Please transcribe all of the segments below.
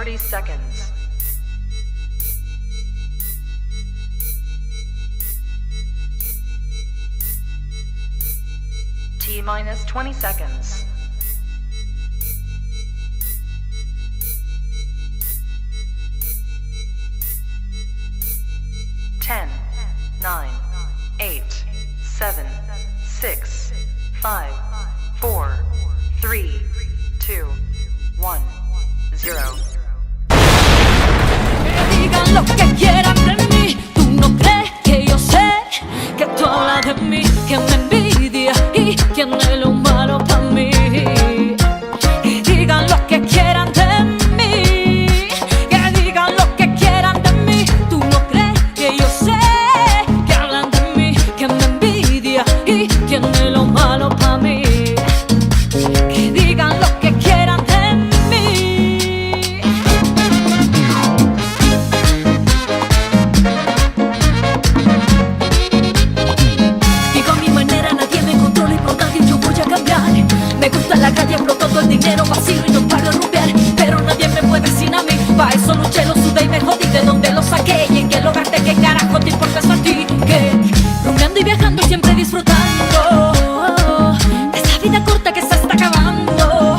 30 seconds. T minus 20 seconds. 10, 9, 8, 7, 6, 5, 4, 3, 2, 1, 0. Que digan lo que quieran de mí. Tú no crees que yo sé que tú hablas de mí. Quien me envidia y quien es lo malo para mí. Que digan lo que quieran de mí. Que digan lo que quieran de mí. Tú no crees que yo sé que hablan de mí. Quien me envidia y quien es lo malo para mí. Que digan lo que quieran de mí. Y con mi manera nadie me controla y por nadie yo voy a cambiar. Me gusta la calle, exploto todo el dinero vacío y no paro de rumbear. Pero nadie me puede sin a mí. Pa' eso luché, lo sudé y me jodí. De dónde lo saqué y en qué lo gasté. ¿Qué carajo te importa eso a ti? Que rumbeando y viajando siempre disfrutando de esta vida corta que se está acabando.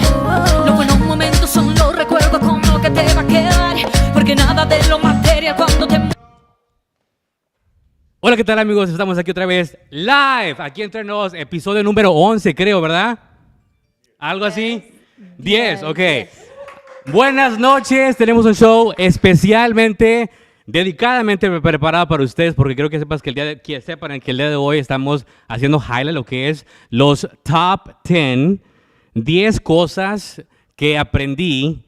Los buenos momentos son los recuerdos con lo que te va a quedar. Porque nada de lo material cuando te... Hola, ¿qué tal, amigos? Estamos aquí otra vez live, aquí entre nos, episodio número 11, creo, ¿verdad? ¿Algo así? 10, ok. Buenas noches, tenemos un show especialmente, dedicadamente preparado para ustedes, porque creo que sepan que el día de hoy estamos haciendo highlight lo que es los top 10 cosas que aprendí,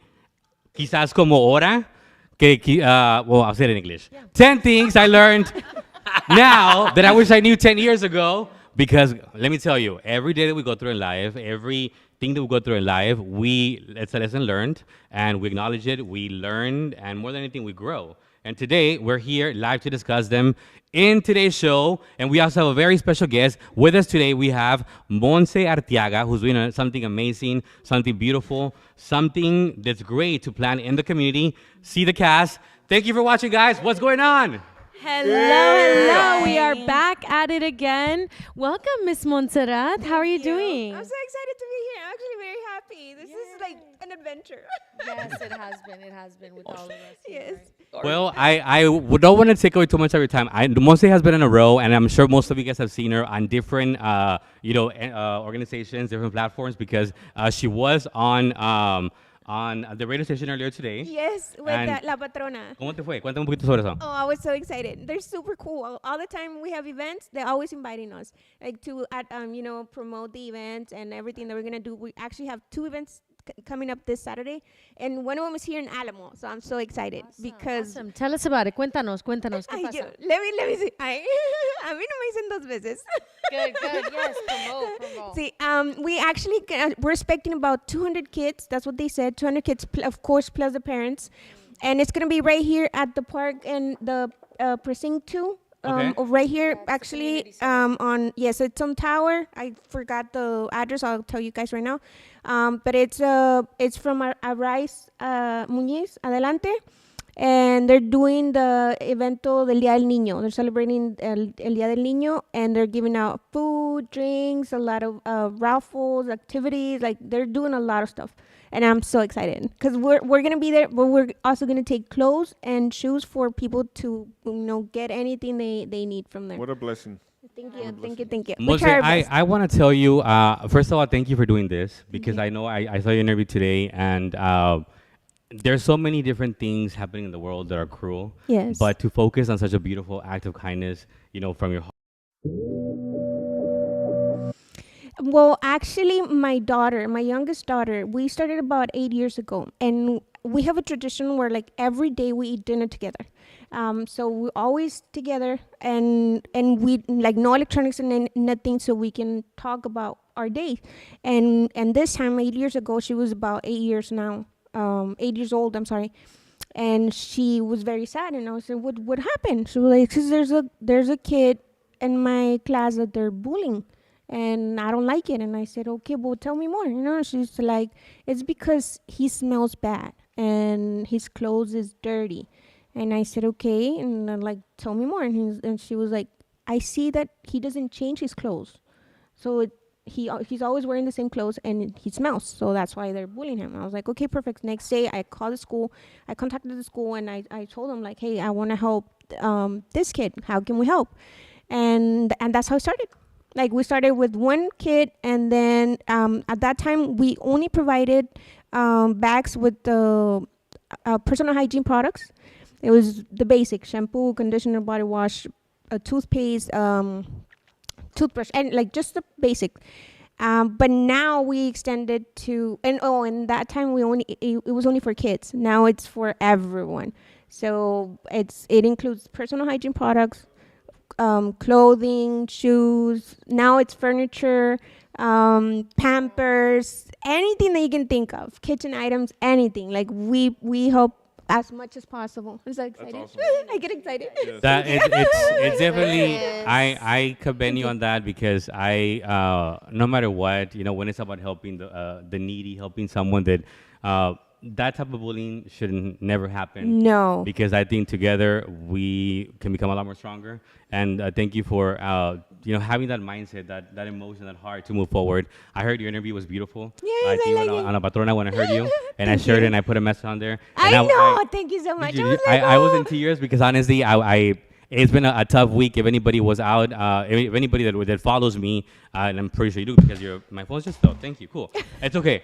quizás como hora, well, I'll say it in English. 10 things I learned now that I wish I knew 10 years ago, because let me tell you, every day that we go through in life, everything that we go through in life, it's a lesson learned, and we acknowledge it, we learn, and more than anything, we grow. And today, we're here live to discuss them in today's show, and we also have a very special guest. With us today, we have Monse Arteaga, who's doing something amazing, something beautiful, something that's great to plan in the community. See the cast. Thank you for watching, guys. What's going on? Hello. We are back at it again. Welcome, Miss Montserrat. How are you doing? I'm so excited to be here. I'm actually very happy. This is like an adventure. Yes, it has been. It has been with all of us. Yes. Well, I don't want to take away too much of your time. Monse has been in a row, and I'm sure most of you guys have seen her on different, organizations, different platforms, because she was on the radio station earlier today. Yes, with La Patrona. ¿Cómo te fue? Cuéntame un poquito sobre eso. Oh, I was so excited. They're super cool. All the time we have events, they're always inviting us, like to promote the events and everything that we're gonna do. We actually have 2 events coming up this Saturday, and one of them is here in Alamo. So I'm so excited because. Awesome. Tell us about it. Cuéntanos. ¿Qué Ay, pasa? let me see. A mí no me dicen 2 veces. Good. Yes, promote. See, we actually we're expecting about 200 kids. That's what they said. 200 kids, of course, plus the parents, and it's gonna be right here at the park in the precinct 2. Okay. Right here, actually, it's on Tower. I forgot the address. I'll tell you guys right now. But it's from Arise Muñiz Adelante, and they're doing the evento del Día del Niño. They're celebrating el Día del Niño, and they're giving out food, drinks, a lot of raffles, activities. Like, they're doing a lot of stuff. And I'm so excited because we're going to be there, but we're also going to take clothes and shoes for people to, get anything they need from there. What a blessing. Thank you. Monse, I want to tell you, first of all, thank you for doing this, because I know I saw your interview today, and there's so many different things happening in the world that are cruel. Yes. But to focus on such a beautiful act of kindness, from your heart. Well, actually, my youngest daughter, we started about 8 years ago, and we have a tradition where, like, every day we eat dinner together. So we're always together, and we, like, no electronics and nothing, so we can talk about our day. And this time, 8 years ago, she was about 8 years now, 8 years old, I'm sorry. And she was very sad, and I said, what happened? She was like, 'cause there's a kid in my class that they're bullying, and I don't like it. And I said, okay, well, tell me more. She's like, it's because he smells bad, and and his clothes is dirty. And I said, okay. And I'm like, tell me more. And she was like, I see that he doesn't change his clothes. So he's always wearing the same clothes and he smells. So that's why they're bullying him. I was like, okay, perfect. Next day, I called the school. I contacted the school and I told them like, hey, I want to help this kid. How can we help? And that's how it started. Like we started with one kid, and then at that time we only provided bags with the personal hygiene products. It was the basic shampoo, conditioner, body wash, toothpaste, toothbrush, and like just the basic. But now we extended to, and that time it was only for kids. Now it's for everyone. So it includes personal hygiene products, clothing, shoes. Now it's furniture, Pampers, anything that you can think of, kitchen items, anything. Like we help as much as possible. Is that exciting? Awesome. I get excited. Yes. That it's definitely I commend you on that because I no matter what, when it's about helping the needy, helping someone that type of bullying should never happen. No. Because I think together we can become a lot more stronger. And thank you for having that mindset, that emotion, that heart to move forward. I heard your interview was beautiful. Yes, I think I like it. on La Patrona when I heard you, and I shared it and I put a message on there. I And know. Thank you so much. I was in tears because honestly, it's been a tough week. If anybody was out, if anybody that follows me, and I'm pretty sure you do because my phone's just fell. Thank you. Cool. It's okay.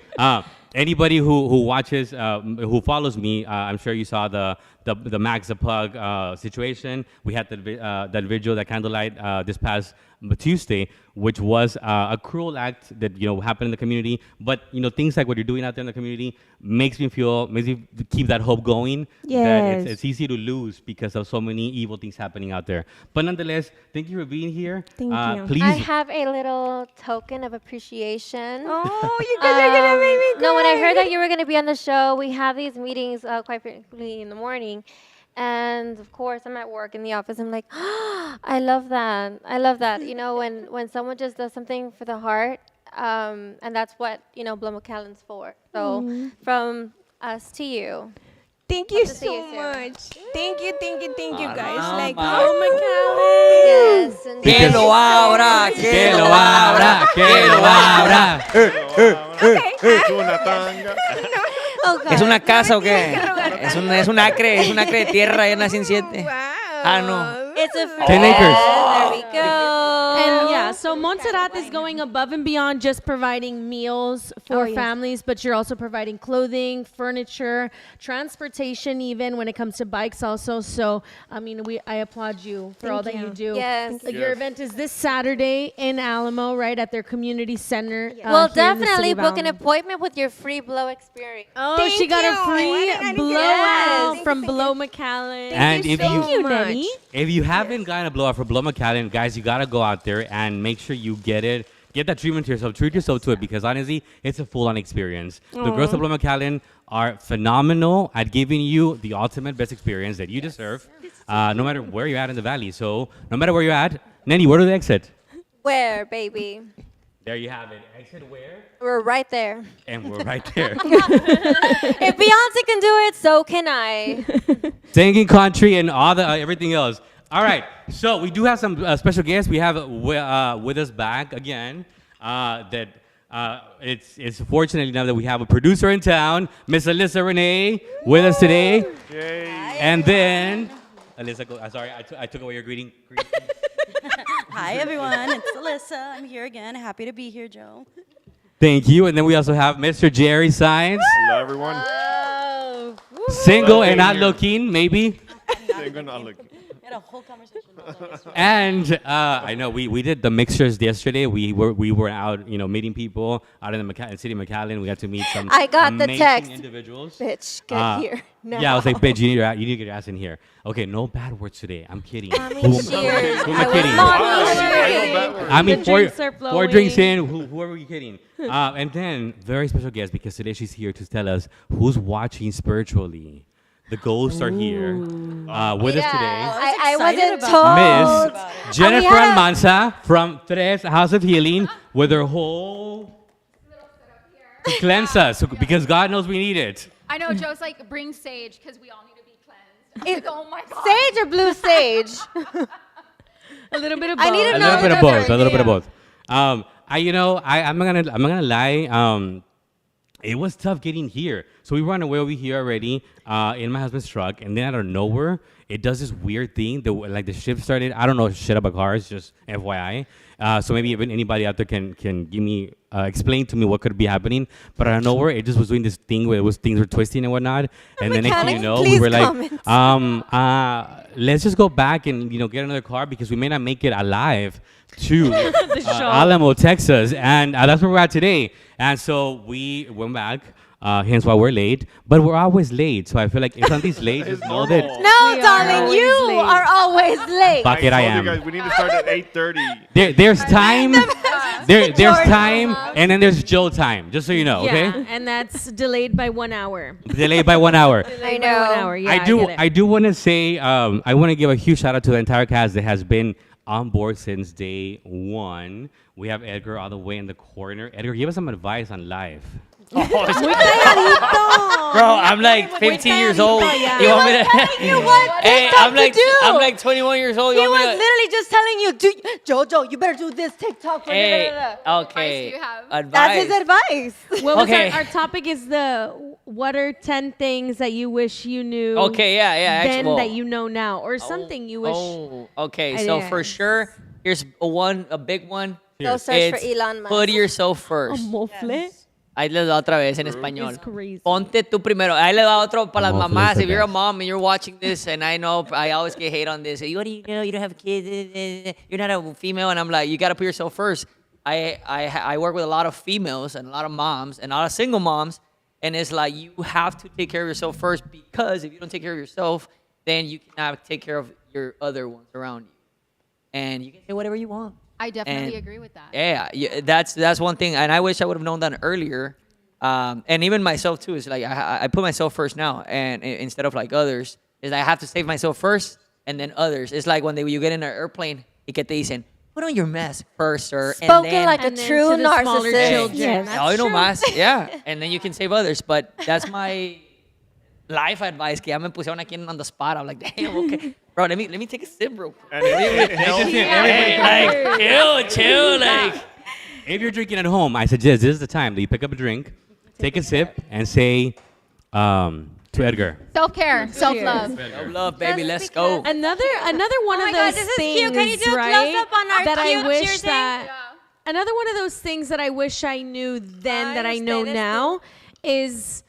Anybody who watches, who follows me, I'm sure you saw the Max the Pug situation. We had that vigil, that candlelight this past Tuesday, which was a cruel act that happened in the community. But things like what you're doing out there in the community makes me keep that hope going. Yes. That it's easy to lose because of so many evil things happening out there. But nonetheless, thank you for being here. Thank you. Please. I have a little token of appreciation. Oh, you guys are gonna make me cry. No, when I heard that you were going to be on the show, we have these meetings quite frequently in the morning. And of course, I'm at work in the office. I'm like, I love that. I love that. When someone just does something for the heart, and that's what, Blow McAllen's for. So from us to you. Thank you to see so you soon. much. Thank you, guys. Like, Yes. and- Que lo abra, Que lo abra, que lo abra. Es una tanga. ¿Es una casa o qué? Es un acre de tierra, ya nací en 7. wow. Ah, no. It's a 10 acres. There we go. And yeah, so Montserrat is going above and beyond just providing meals for yes. families, but you're also providing clothing, furniture, transportation, even when it comes to bikes also. So, I applaud you for all that you do. Yes. Your Yes. event is this Saturday in Alamo, right at their community center. Well, here in the city definitely of book an Alamo. appointment with your free blow experience. Oh, Thank she got you. a I free didn't blowout get that. from Blow McAllen. And you if so you Thank you, much. Nettie. If you haven't gotten a blowout for Blow McAllen, guys, you gotta go out there and make sure you get it. Get that treatment to yourself. Treat yourself to it because honestly, it's a full-on experience. The girls at Blow McAllen are phenomenal at giving you the ultimate best experience that you deserve, no matter where you're at in the valley. So no matter where you're at, Nenny, where do they exit? Where, baby? There you have it. Exit where? We're right there. And we're right there. If Beyonce can do it, so can I. Singing country and all the everything else. All right, so we do have some special guests. We have with us back again. It's fortunate enough that we have a producer in town, Miss Alyssa Renee, with us today. Yay. And then Alyssa, sorry, I took away your greeting. Hi everyone, it's Alyssa. I'm here again. Happy to be here, Joe. Thank you. And then we also have Mr. Jerry Science, Hello, everyone. Oh. single and not here. looking, maybe. Single, not looking. We had a whole conversation about that yesterday. And I know we did the mixtures yesterday. We were out, meeting people out in the city of McAllen. We got to meet some I got the amazing text. individuals. Bitch, get here. Now. Yeah, I was like, bitch, you need to get your ass in here. Okay, no bad words today. I'm kidding. Mommy Who cheers. am I I was kidding? mommy Wow, I cheers. know that word. I mean, The drinks are four drinks flowing. in. Who are we kidding? And then very special guest because today she's here to tell us who's watching spiritually. The ghosts are here with us today. I wasn't excited told. Miss Jennifer we had a- Almanza from Tres House of Healing with her whole to cleanse us because God knows we need it. I know Joe's like, bring sage because we all need to be cleansed. I'm like, oh my god. Sage or blue sage? A little bit of both. I need to A know. little bit of the both. A difference. little bit of both. I'm not gonna lie. It was tough getting here. So we run away over here already in my husband's truck, and then out of nowhere, it does this weird thing. The shift started. I don't know shit about cars, just FYI. So maybe even anybody out there can give me explain to me what could be happening. But out of nowhere, it just was doing this thing where things were twisting and whatnot. And the next thing you know, we were like, let's just go back and get another car because we may not make it alive to Alamo, Texas, and that's where we're at today. And so we went back. Hence why we're late, but we're always late. So I feel like if something's late, just know that. No, darling, you are always late. Fuck it, I told am. you guys, we need to start at 8:30. There's time. There's time, and then there's Joe time. Just so you know, Yeah, okay? and that's delayed by 1 hour. Delayed by 1 hour. I know. 1 hour. Yeah, I do want to say I want to give a huge shout out to the entire cast that has been on board since day one. We have Edgar all the way in the corner. Edgar, give us some advice on life. Bro, I'm like 15 years old. You want me to? You what Hey, TikTok to do? I'm like 21 years old. He You was want me to? literally just telling you, Jojo, you better do this TikTok for Hey, da-da-da-da." okay. Advice you have? Advice. That's his advice. What was Okay. our topic is what are 10 things that you wish you knew Okay, yeah. then Actually, that you know now, or something you wish. okay. I So did. for sure, here's a big one. Go search for It's Elon Musk. put yourself first. Mofle? Ahí les da otra vez en español. It's crazy. Ponte tú primero. Ahí le da otro para las Mofle mamás. is the If you're a best. mom and you're watching this, and I know I always get hate on this. What do you know? You don't have kids. You're not a female. And I'm like, you got to put yourself first. I work with a lot of females and a lot of moms and a lot of single moms. And it's like, you have to take care of yourself first, because if you don't take care of yourself, then you cannot take care of your other ones around you. And you can say whatever you want. I definitely And- agree with that. Yeah, that's one thing, and I wish I would have known that earlier. And even myself too is like I put myself first now, and instead of like others, is I have to save myself first, and then others. It's like when you get in an airplane, y que te dicen, put on your mask first, sir, and Spoken then like a And then true to the smaller narcissist. children. Yes. oh, you know más, yeah, and then you can save others. But that's my life advice. Que ya me pusieron aquí on the spot. I'm like, damn, okay, bro. Let me take a sip, bro. And it helps. Hey, like chill, like. If you're drinking at home, I suggest this is the time that you pick up a drink, take a sip, and say to Edgar. Self-care, self-love. Love, baby, let's go. Another one Oh of my God, those this is things, cute. Can you do a right? close-up on our that I cute wish cheer that thing? another one of those things that I wish I knew then that I know ustedes now is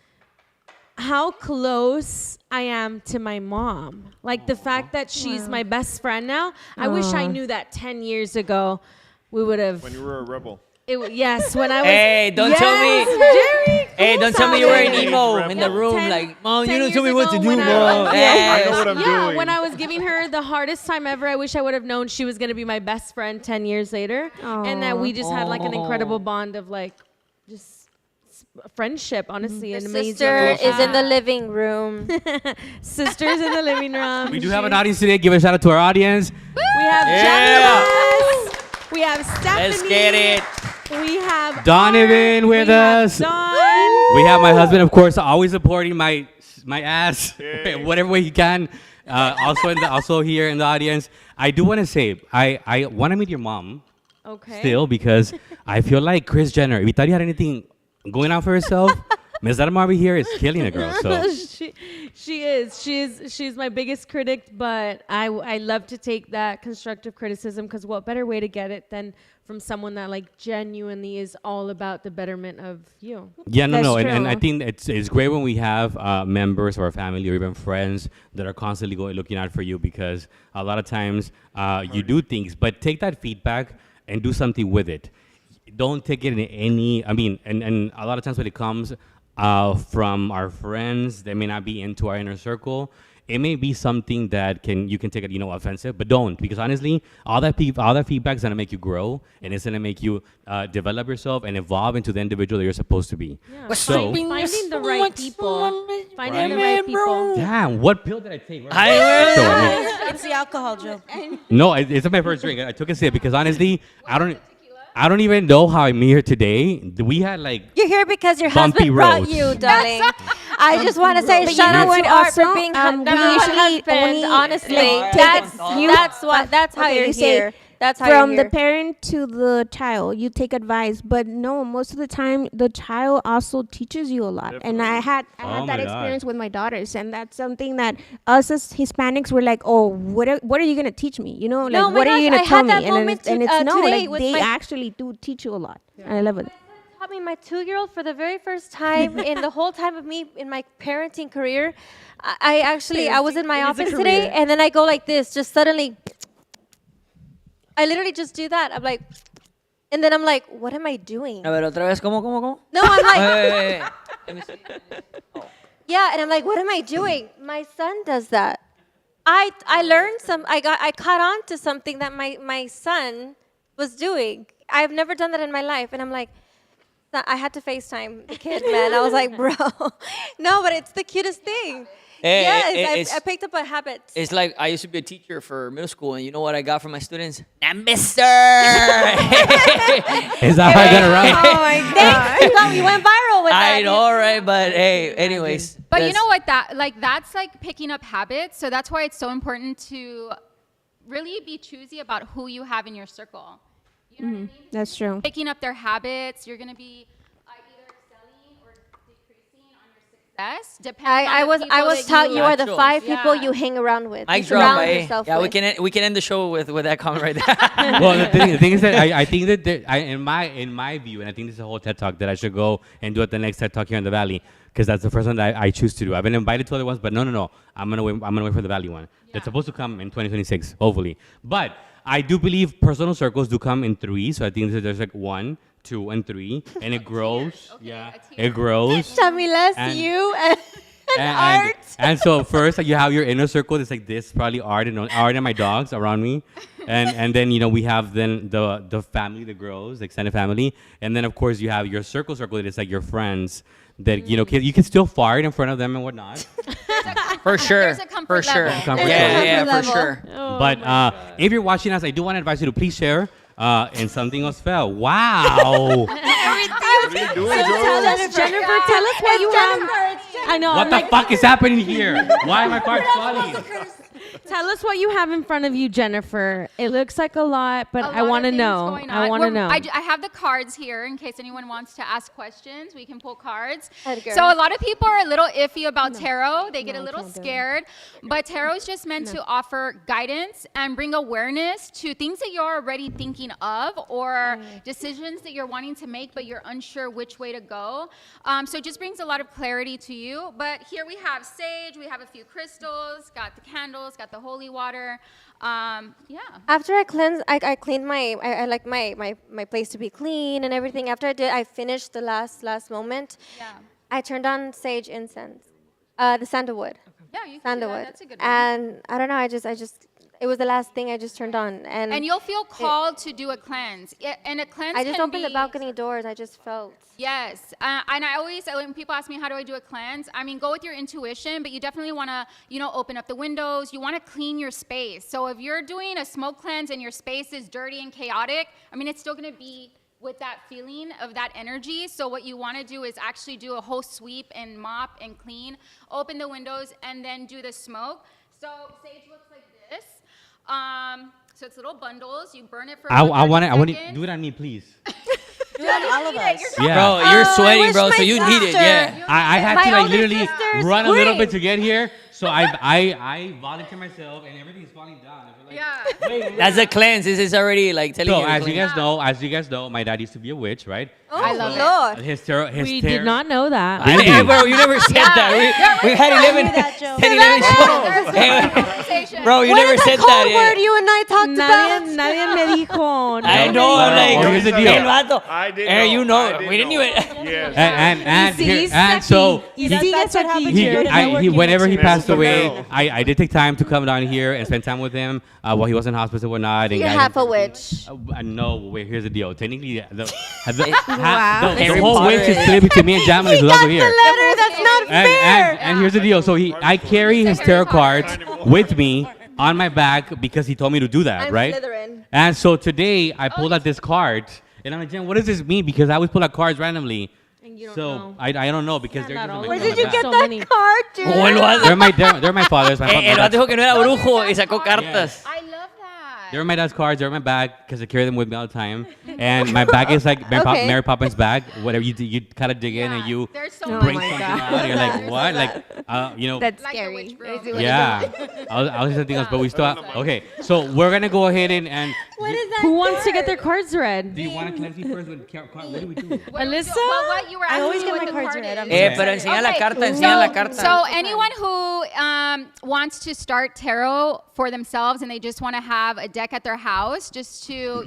how close I am to my mom. Like the fact that she's my best friend now. I wish I knew that 10 years ago. We would have. When you were a rebel. Yes, when I was. Hey, don't tell me. Jerry, Hey, don't tell me you were an emo in the room. 10 Like, mom, you 10 don't tell me years what to ago do, when mom. I Hey. I know what I'm yeah, doing. when I was giving her the hardest time ever, I wish I would have known she was going to be my best friend 10 years later. And that we just had like an incredible bond of like just friendship, honestly. An amazing Sister is in the relationship. living room. Sisters in the living room. We do have an audience today. Give a shout out to our audience. We have Yeah. Janice. We have Stephanie. Let's get it. We have Donovan Art. with We have us. Don. We have my husband, of course, always supporting my ass, Yay. whatever way he can. Also here in the audience. I do want to say, I want to meet your mom Okay. still because I feel like Kris Jenner. If you thought you had anything going on for herself, Ms. Marvy here is killing a girl. So she is. She's my biggest critic, but I love to take that constructive criticism because what better way to get it than from someone that like genuinely is all about the betterment of you. yeah, no, That's no, and I true. think it's great when we have members of our family or even friends that are constantly looking out for you because a lot of times you do things, but take that feedback and do something with it. Don't take it in any. I mean, and a lot of times when it comes from our friends, they may not be into our inner circle. It may be something that you can take it, offensive, but don't, because honestly, all that feedback is gonna make you grow, and it's gonna make you develop yourself and evolve into the individual that you're supposed to be. Yeah. So, Finding the right people. Finding the right people. damn, what pill did I take? I will. So, I It's the alcohol, Joe. mean, no, it's my first drink. I took a sip because honestly, I don't. I don't even know how I'm here today. We had like You're here because your Bumpy husband brought roads. you, darling. I just want to say But shout you know out what to Art for also? being We number one usually husband. only, Honestly, like, that's take that's how okay, you're you say here. That's how from you're the here. parent to the child, you take advice, but no, most of the time the child also teaches you a lot. And I had Oh that my God. experience with my daughters, and that's something that us as Hispanics were like, oh, what are you gonna teach me? You know, like No, my what are you gosh, gonna I tell had me? that moment And it's no, today like with they my- actually do teach you a lot, and I love it. Taught me my 2-year-old for the very first time in the whole time of me in my parenting career. I was in my office today, and then I go like this, just suddenly. I literally just do that. I'm like, and then I'm like, what am I doing? A ver, otra vez, ¿cómo? No, I'm like, Wait. Let me see. yeah, and I'm like, what am I doing? My son does that. I learned I caught on to something that my son was doing. I've never done that in my life, and I'm like, I had to FaceTime the kid, man. I was like, bro, no, but it's the cutest thing. Yes, I picked up a habit. It's like I used to be a teacher for middle school, and you know what I got from my students? Now, mister! Is that how I got it right? Oh my God! You went viral with that. I know, right? But hey, anyways. But you know what? That's like picking up habits. So that's why it's so important to really be choosy about who you have in your circle. You know what I mean? That's true. Picking up their habits, you're gonna be either excelling or decreasing on your success. Depending I on was the people was that taught you are the Actual. 5 people Yeah. you hang around with. Mic You drop, surround eh? yourself Yeah, with. we can end the show with that comment right there. Well, the thing is that I think that in my view, and I think this is a whole TED Talk that I should go and do at the next TED Talk here in the Valley, because that's the first one that I choose to do. I've been invited to other ones, but no. I'm gonna wait for the Valley one. That's supposed to come in 2026, hopefully. But I do believe personal circles do come in 3. So I think that there's like 1, 2, and 3, and it grows. Okay, Yeah, a tier. it grows. Tamiles, And- you and Art. And so first you have your inner circle. It's like this, probably Art and my dogs around me, and then we have then the family that grows, the extended family, and then of course you have your circle that is like your friends that you can still fart in front of them and whatnot. For sure. There's a comfort For sure. level. Comfort Yeah, level. for sure. But if you're watching us, I do want to advise you to please share. And something else fell. Wow. What are you doing, Tell Joe? us, Jennifer, tell us what you have. I know. What I'm the like, fuck is happening here? Why are my cards falling? tell us what you have in front of you, Jennifer. It looks like a lot, but A I lot want to of things know. going I on. want to We're- know. I have the cards here in case anyone wants to ask questions. We can pull cards. Edgar. So a lot of people are a little iffy about tarot. They get a little scared. But tarot is just meant to offer guidance and bring awareness to things that you're already thinking of or decisions that you're wanting to make, but you're unsure which way to go. So it just brings a lot of clarity to you. But here we have sage. We have a few crystals. Got the candles. Got the holy water. Yeah. After I cleanse, I cleaned I like my place to be clean and everything. After I finished the last moment. Yeah. I turned on sage incense, the sandalwood. Yeah, you can do that. Sandalwood. That's a good one. And I don't know, I just it was the last thing I just turned on, And you'll feel called to do a cleanse. And a cleanse I just can opened the be- balcony doors. I just felt. Yes. And I always, when people ask me, how do I do a cleanse? I mean, go with your intuition, but you definitely want to, open up the windows. You want to clean your space. So if you're doing a smoke cleanse and your space is dirty and chaotic, I mean, it's still going to be with that feeling of that energy. So what you want to do is actually do a whole sweep and mop and clean, open the windows, and then do the smoke. So sage looks like this. So it's little bundles. You burn it for I about want 30 to seconds. do it on me, please. Do it on all of us. Yeah. Bro, you're Oh, I sweating, wish bro, my so you need it, sister- yeah. I had My to like older literally sisters run a little bit scream. to get here. So I volunteer myself and everything's falling down. I feel like, Yeah. wait, That's a cleanse. This is already like telling So you. as you guys know, my dad used to be a witch, right? Oh, I love it. Lord. We did not know that. I Hey, do. bro, you never said that. We had 11, that, Joe. 10, 11 shows. There's Hey, a conversation. bro, you What never is said that code that. word you and I talked about? Nadie me dijo. I no. know, I'm like, here's the deal. El vato. I did Hey, know. you know, I did we didn't know. even. Yes. And so Y That's sigues what aquí, happened he, here. he whenever he That's passed the away, deal. I did take time to come down here and spend time with him while he was in hospice and whatnot. And You're guide half him. a witch. No, wait, here's the deal. Technically, the Wow. the Harry whole Potter witch is is- split between me and Jamila who's also here. Letter, that's not fair. And here's the deal. So I carry his tarot cards with me on my back because he told me to do that, I'm right? Slytherin. And so today I pulled out this card And I'm like, Jen, what does this mean? Because I always pull out cards randomly. And you don't So know. I don't know because they're not just all in of my them. phone like that. Get that card, dude. Oh, el vato, They're my father's. el vato dijo que no era brujo y sacó cartas. I love that. They're my dad's cards. They're in my bag because I carry them with me all the time. And my bag is like Okay. Mary Poppins bag. Whatever you do, you kind of dig in and you There's so bring much. something out. You're like, what? Like, That's Like the scary. witch broom. yeah. I was something else, but we still have. Okay, so we're gonna go ahead and. Who wants to get their cards read? Do you want to cleanse me first with card? What do we do? Alyssa? Well, what you were I asking always me get what my the cards card read. is. I'm Pero enseña la carta, enseña la carta. So anyone who wants to start tarot for themselves and they just want to have a deck at their house just to,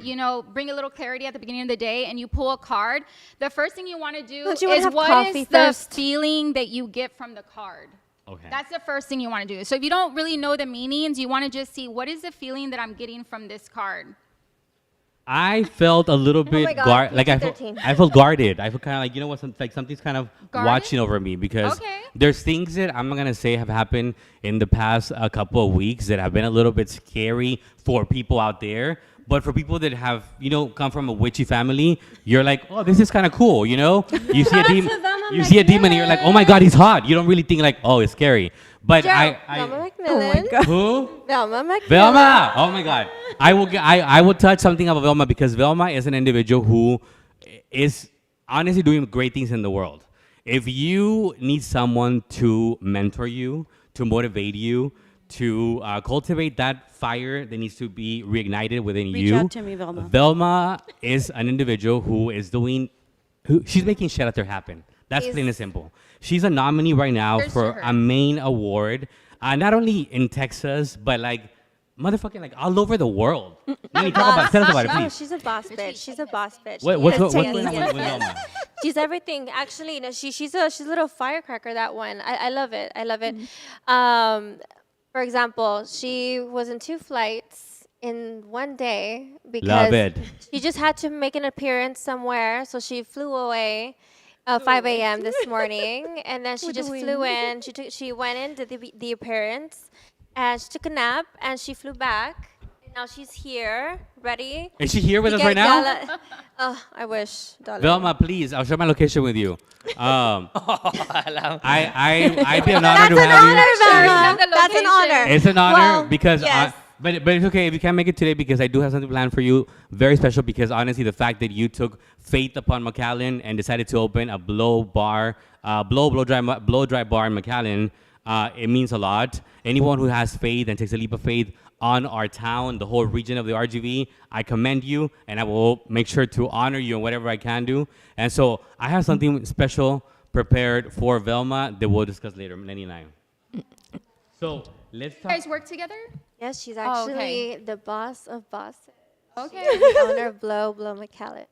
bring a little clarity at the beginning of the day and you pull a card, the first thing you want to do Don't you wanna is have what coffee is the first? feeling that you get from the card. Okay. That's the first thing you want to do. So if you don't really know the meanings, you want to just see what is the feeling that I'm getting from this card. I felt a little bit my God, like PG-13. I felt guarded. I felt kind of like what, like something's kind of Guarded? watching over me because Okay. there's things that I'm not gonna say have happened in the past couple of weeks that have been a little bit scary for people out there. But for people that have come from a witchy family, you're like, oh, this is kind of cool. You see a demon, and you're like, oh my God, he's hot. You don't really think like, oh, it's scary. But Velma I McMillan. who? Velma McMillan. Velma! Oh my God! I will touch something about Velma because Velma is an individual who is honestly doing great things in the world. If you need someone to mentor you, to motivate you, to cultivate that fire that needs to be reignited within Reach you, out to me, Velma. Velma is an individual who is she's making shit out there happen. That's plain and simple. She's a nominee right now Cheers to for her. a main award, not only in Texas, but like motherfucking like all over the world. Nani, tell us about it, Oh, please. she's a boss bitch. She's a boss bitch. What's Yes, going yes, on yes, with yes. Velma? She's everything. Actually, she's a little firecracker. That one, I love it. I love it. For example, she was in 2 flights in one day because Love it. she just had to make an appearance somewhere. So she flew away. 5 a.m. this morning, and then she just flew in. She went in, did the appearance, and she took a nap, and she flew back. And now she's here, ready. Is she here with to us get right now? Oh, I wish, darling. Velma, please, I'll share my location with you. Alam. I'd be an honor to have you. That's an honor. It's an honor Well, because yes. but it's okay if you can't make it today because I do have something planned for you very special because honestly the fact that you took faith upon McAllen and decided to open a blow dry bar in McAllen, it means a lot. Anyone who has faith and takes a leap of faith on our town, the whole region of the RGV, I commend you and I will make sure to honor you in whatever I can do. And so I have something special prepared for Velma that we'll discuss later, Lenny and I. So let's You talk. guys work together? Yes, she's Oh, actually okay. the boss of bosses. Okay. The owner of Blow McCallan.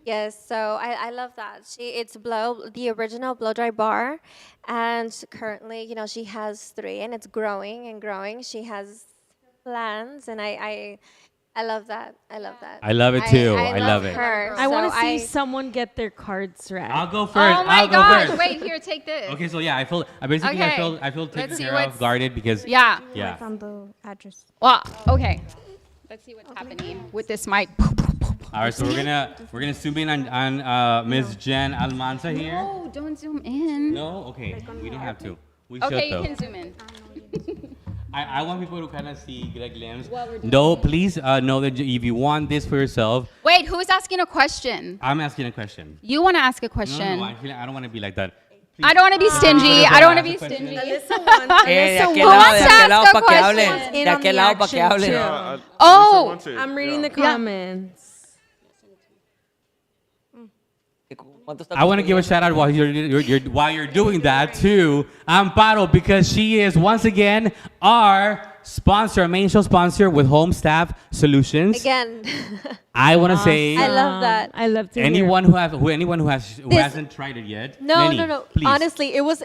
Yes, so I love that. It's Blow, the original blow dry bar, and currently, she has 3, and it's growing and growing. She has plans, and I love that. I love that. I love it too. I love love it. her. I want So to see someone get their cards read. I'll go first. Oh my I'll go gosh! first. Wait, here, take this. Okay, so yeah, I feel Okay. I feel taken Let's see care what's- of, guarded because Yeah. yeah. On the address. Well, okay. Let's see what's happening with this mic. All right, so we're gonna zoom in on Ms. Jen Almanza here. Oh, don't zoom in. No, okay, we don't have to. We Okay, should you though. can zoom in. I want people to kind of see Greg Glimpse. What we're doing. No, please know that if you want this for yourself, Wait, who's asking a question? I'm asking a question. You want to ask a No, question? no, actually, I don't want to be like that. I don't want to be stingy. I don't want to be Ask a question. stingy. De Who aquel wants to lado ask a para que question? hablen. De aquel lado para que hablen. Oh, I'm reading the comments. ¿Cuánto está I want to give a shout out while you're doing that to Amparo because she is once again our sponsor, main show sponsor with Home Staff Solutions. again, I want to say I love that. I love to anyone who This- hasn't tried it yet. No, Lenny, no. Please. Honestly, it was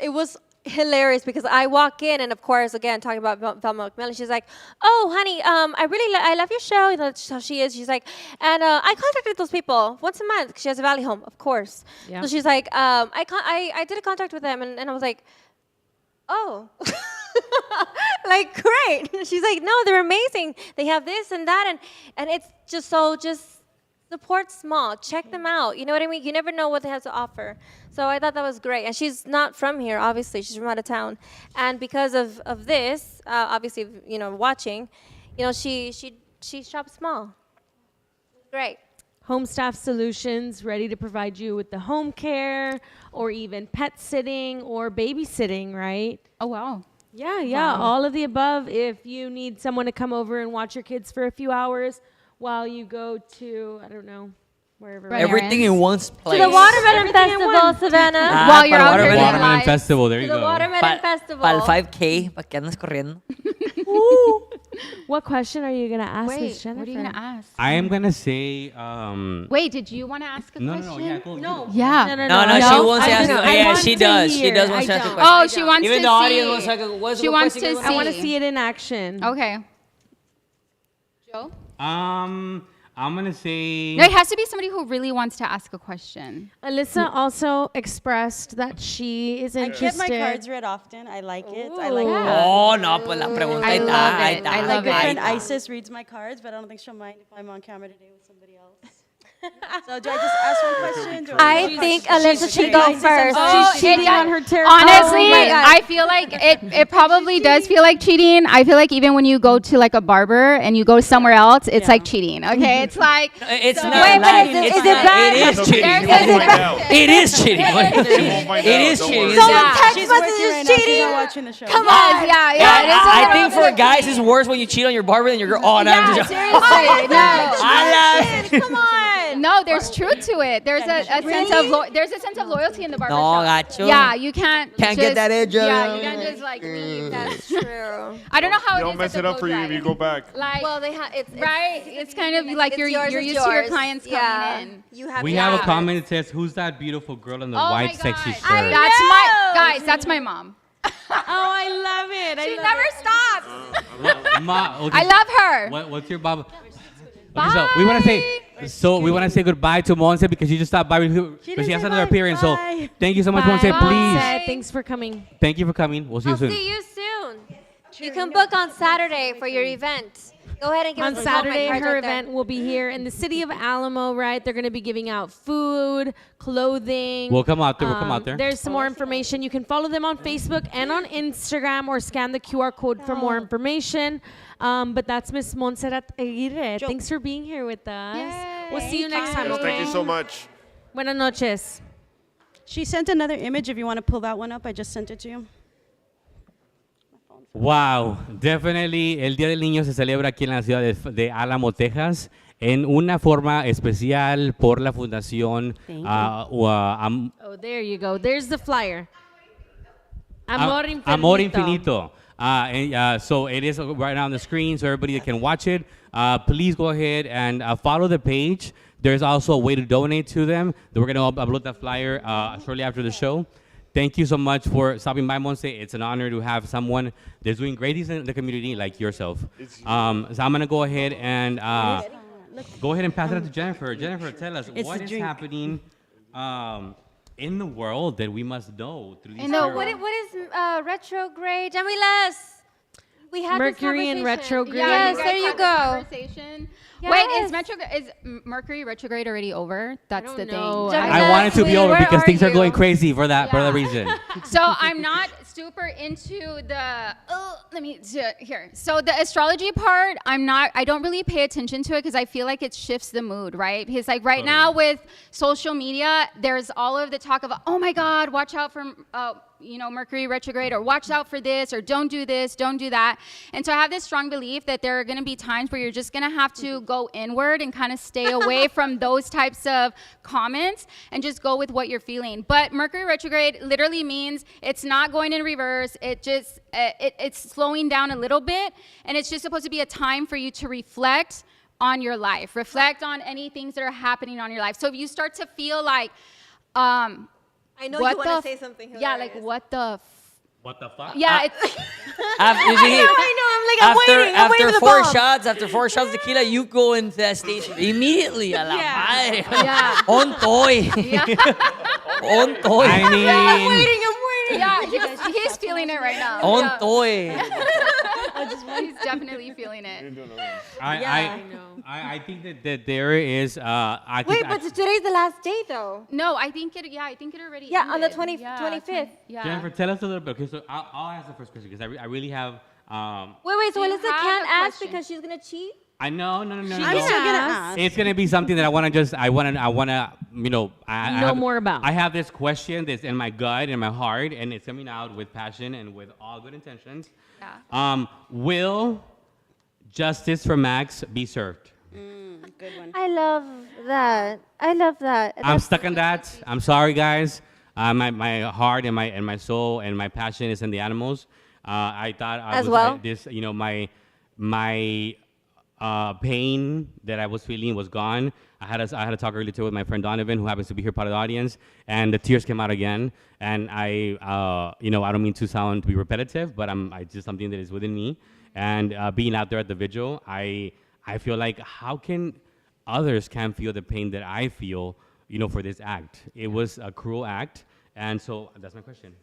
hilarious because I walk in and of course again talking about Velma McMillan, she's like, "Oh, honey, I really I love your show." That's how she is. She's like, and I contacted those people once a month. She has a Valley home, of course. Yeah. So she's like, I did a contact with them, and I was like, oh. Like great. She's like, no, they're amazing. They have this and that, and it's just support small. Check them out. You know what I mean? You never know what they have to offer. So I thought that was great. And she's not from here, obviously. She's from out of town. And because of this, obviously, watching, she shops small. Great. Home Staff Solutions, ready to provide you with the home care or even pet sitting or babysitting, right? Oh, wow. Yeah, all of the above. If you need someone to come over and watch your kids for a few hours while you go to, I don't know, wherever. Right. Everything in one place. To the Watermelon Everything in Festival, one. Savannah. While you're out there Watermelon. doing Watermelon live. Festival, there you To the go. Watermelon Festival. Para el 5K, ¿para qué andas corriendo? What question are you going to ask Wait, Miss Jennifer? what are you going to ask? I am gonna say, Wait, did you want to ask a no, question? yeah, go. No. Yeah. No, she wants to ask. Yeah, she does. She does want to ask a question. Oh, she wants Even to the audience see. wants to ask. What's She the wants question to you I want to see. see it in action. Okay. Joe? I'm gonna say. No, it has to be somebody who really wants to ask a question. Alyssa also expressed that she is I interested. get my cards read often. I like it. I like Ooh. it. Oh, no, pues la pregunta I ahí love está. Ahí it. está. I My love good it. friend Isis reads my cards, but I don't think she'll mind if I'm on camera today with somebody else. So do I just ask one question? Do I do think questions? Alyssa should go first. She's cheating on her territory. Honestly, Oh my God. I feel like it probably does feel like cheating. I feel like even when you go to like a barber and you go somewhere else, it's like cheating. Okay, it's like It's not. Wait, but like- is it it's bad? not- It is cheating. There's You won't find out. It is cheating. You won't find It out, is don't cheating. worry. So Yeah. text She's working messages right now. She's cheating. not watching the show. Come yeah, on. yeah, Yeah, it is a I little think for bit guys it's worse when you cheat on your barber than your girl. Oh, no, I'm Yeah, just. seriously, no. Come on. No, there's truth to it. There's a sense of there's a sense of loyalty in the barber No, shop. gacho. Yeah, you can't Can't just, get that edge out. Yeah, you can't just like leave. That's true. I don't know how They'll it is mess at it the up for you blow if you dry. go back. Like, Well, it's right? It's kind of like it's you're yours, used it's to your yours. clients coming Yeah. in. You have We to have a have comment that says, "Who's that beautiful girl in the Oh white my sexy gosh. shirt?" That's my guys. That's my mom. Oh, I love it. She never stops. Okay, I love her. What's your Baba? Okay, so we want to say goodbye to Monse because she just stopped by because she has another appearance. So Bye. thank you so much, Monse. Bye. Please, Thanks for coming. thank you for coming. We'll see you I'll soon. see you soon. You can book on Saturday for your event. Go ahead and give On us a call. My Saturday, card's her right there. event will be here in the city of Alamo, right? They're going to be giving out food, clothing. We'll come out there. We'll come out there. There's some more information. You can follow them on Facebook and on Instagram or scan the QR code for more information. But that's Miss Montserrat Aguirre. Thanks for being here with us. We'll see you next time. Yes, Okay? thank you so much. Buenas noches. She sent another image. If you want to pull that one up, I just sent it to you. Wow, definitely el Día del Niño se celebra aquí en la ciudad de Alamo, Texas, en una forma especial por la Fundación Oh, there you go. There's the flyer. Amor Infinito. Amor Infinito. So it is right now on the screen, so everybody that can watch it, please go ahead and follow the page. There's also a way to donate to them. We're going to upload that flyer shortly after the show. Thank you so much for stopping by, Monse. It's an honor to have someone that's doing great things in the community like yourself. So I'm going to go ahead and pass it on to Jennifer. Jennifer, tell us It's what the is drink. happening in the world that we must know through these In the heroes. What is retrograde? Jamilas. We had Mercury this in conversation. retrograde. Yes, guys there you had this go. conversation. Yes. Wait, is Mercury retrograde already over? That's don't the know. thing. I want it to be over Where because are things are you? going crazy for that Yeah. reason. So I'm not super into the here. So the astrology part, I don't really pay attention to it because I feel like it shifts the mood, right? Because like right now with social media, there's all of the talk of, oh my God, watch out for Mercury retrograde, or watch out for this, or don't do this, don't do that. And so I have this strong belief that there are going to be times where you're just going to have to go inward and kind of stay away from those types of comments and just go with what you're feeling. But Mercury retrograde literally means it's not going in reverse. It just it's slowing down a little bit, and it's just supposed to be a time for you to reflect on your life, reflect on any things that are happening on your life. So if you start to feel like I know what you want the to say something yeah, hilarious. like what the What the fuck? yeah, it's After, you see, I'm waiting. I'm waiting for the bomb. after 4 shots of tequila, you go into that station immediately. A la madre. yeah. On toy. On toy. I mean, I'm waiting. Yeah, he's feeling it right now. On Yeah. toy. He's definitely really feeling it. I think that there is. I Wait, think but today's the last day, though. No, I think it. Yeah, I think it already. Yeah, on the ended. 25th. Yeah. Jennifer, tell us a little bit. Okay, so I'll ask the first question because I really have. Wait, so Do you Alyssa have can't a ask question? because she's gonna cheat? I know, no. I'm still gonna ask. It's gonna be something that I wanna, you know, I Know have, more about. I have this question that's in my gut and my heart, and it's coming out with passion and with all good intentions. Yeah. Will justice for Max be served? Good one. I love that. I love that. I'm stuck on that. I'm sorry, guys. My heart and my soul and my passion is in the animals. I thought I As was well? this, you know, my pain that I was feeling was gone. I had a talk earlier too with my friend Donovan, who happens to be here part of the audience, and the tears came out again. And I, you know, I don't mean to sound to be repetitive, but it's just something that is within me. And being out there at the vigil, I feel like how can others can feel the pain that I feel, you know, for this act. It was a cruel act, and so that's my question.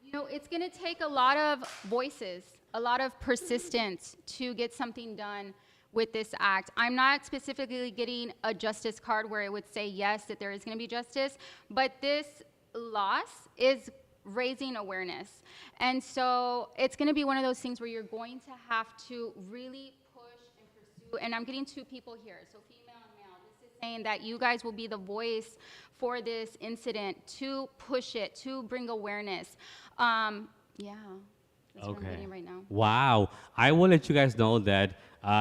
You know, it's going to take a lot of voices, a lot of persistence to get something done with this act. I'm not specifically getting a justice card where it would say yes, that there is going to be justice, but this loss is raising awareness. And so it's going to be one of those things where you're going to have to really push and pursue. And I'm getting two people here, so female and male. This is saying that you guys will be the voice for this incident to push it, to bring awareness. Yeah, that's what I'm getting right now. Wow. I will let you guys know that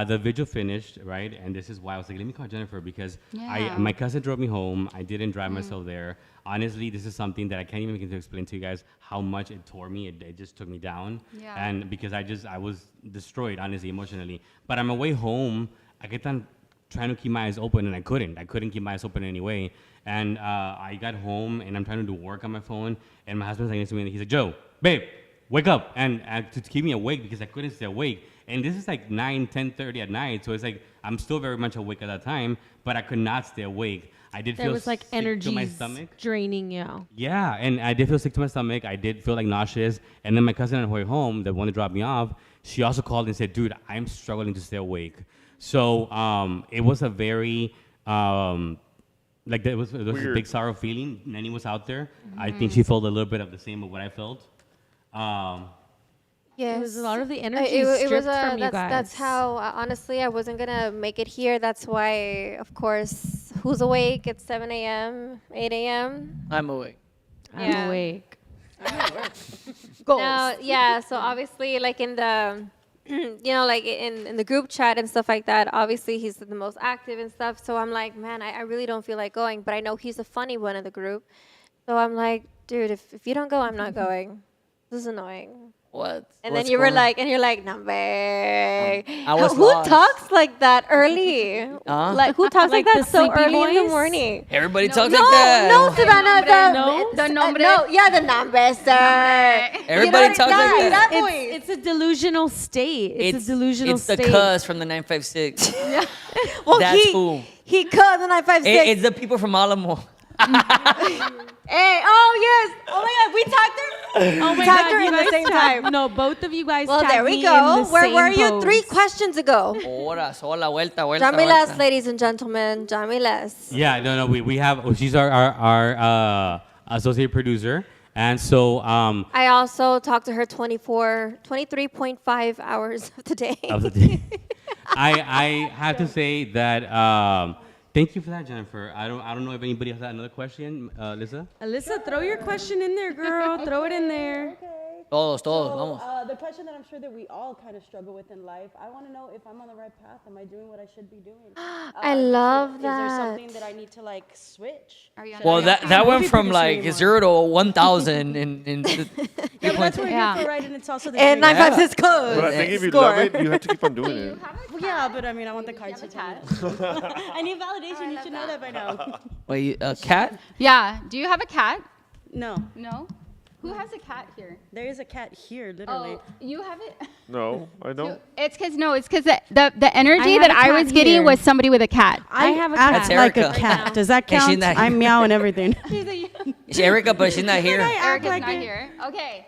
the vigil finished, right? And this is why I was like, let me call Jennifer because my cousin drove me home. I didn't drive myself there. Honestly, this is something that I can't even begin to explain to you guys how much it tore me. It just took me down. Yeah. And because I was destroyed, honestly, emotionally. But on my way home, I kept on trying to keep my eyes open, and I couldn't. I couldn't keep my eyes open anyway. And I got home, and I'm trying to do work on my phone, and my husband's like next to me, and he's like, Joe, babe, wake up, and to keep me awake because I couldn't stay awake. And this is like 10:30 at night, so it's like I'm still very much awake at that time, but I could not stay awake. I did There feel was like sick to energy my stomach. draining you. Yeah, and I did feel sick to my stomach. I did feel like nauseous. And then my cousin on her way home, the one that dropped me off, she also called and said, dude, I'm struggling to stay awake. So it was a very, there was a big sorrow feeling. Nanny was out there. I think she felt a little bit of the same of what I felt. Yes. It was a lot of the energy it stripped was from you that's, guys. That's how, honestly, I wasn't going to make it here. That's why, of course, who's awake at 7 a.m., 8 a.m.? I'm awake. I'm Yeah. awake. Now, yeah, so obviously, like in the, you know, like in the group chat and stuff like that, obviously he's the most active and stuff. So I'm like, man, I really don't feel like going. But I know he's the funny one in the group. So I'm like, dude, if you don't go, I'm not going. This is annoying. What? And What's then you're going on? like, no way. I was Who lost. talks like that early? Huh? Like, who talks like, Like that the so sleepy early in the voice? morning? Everybody No, talks No, like that. no, Savannah. The nombre. No, yeah, the nombre, sir. Everybody talks like that. voice. It's a delusional state. It's a delusional It's state. the cuz from the 956. Well, That's who. he cut the 956. It's the people from Alamo. Hey, oh yes. Oh my God, we talked her. Oh my tagged God, her you in the guys same tagged- time. No, both of you guys Well, tagged there we me go. in the Where same were you post. 3 questions ago? Hola, sola, vuelta, vuelta, Jamilas, vuelta. ladies and gentlemen. Jamilas. Yeah, no, we have, she's our associate producer. And so, I also talked to her 23.5 hours of the day. of the day. I have to say that thank you for that, Jennifer. I don't know if anybody has another question, Lisa. Alyssa, throw your question in there, girl. Throw it in there. Todos, So, vamos. the question that I'm sure that we all kind of struggle with in life, I want to know if I'm on the right path. Am I doing what I should be doing? I love Is that. there something that I need to like switch? Are you on Well, the- that went movie from producer like anymore. 0 to 1,000 in Yeah, but that's what we're Yeah. here for, right? And it's also the And dream. 956 code. But I think if you Score. love it, you have to keep on doing it. Well, yeah, but I mean, I want the cards to tell I need validation. You should know that by now. Wait, a cat? Yeah. Do you have a cat? No. No. Who has a cat here? There is a cat here, literally. Oh, you have it? No, I don't. It's because the energy have that a I cat was getting here. was somebody with a cat. I have a act cat. like a That's cat. Erica. Does that And she's count? not I'm here. meow and everything. It's Erica, but she's not here. Erica's like not it. here. Okay.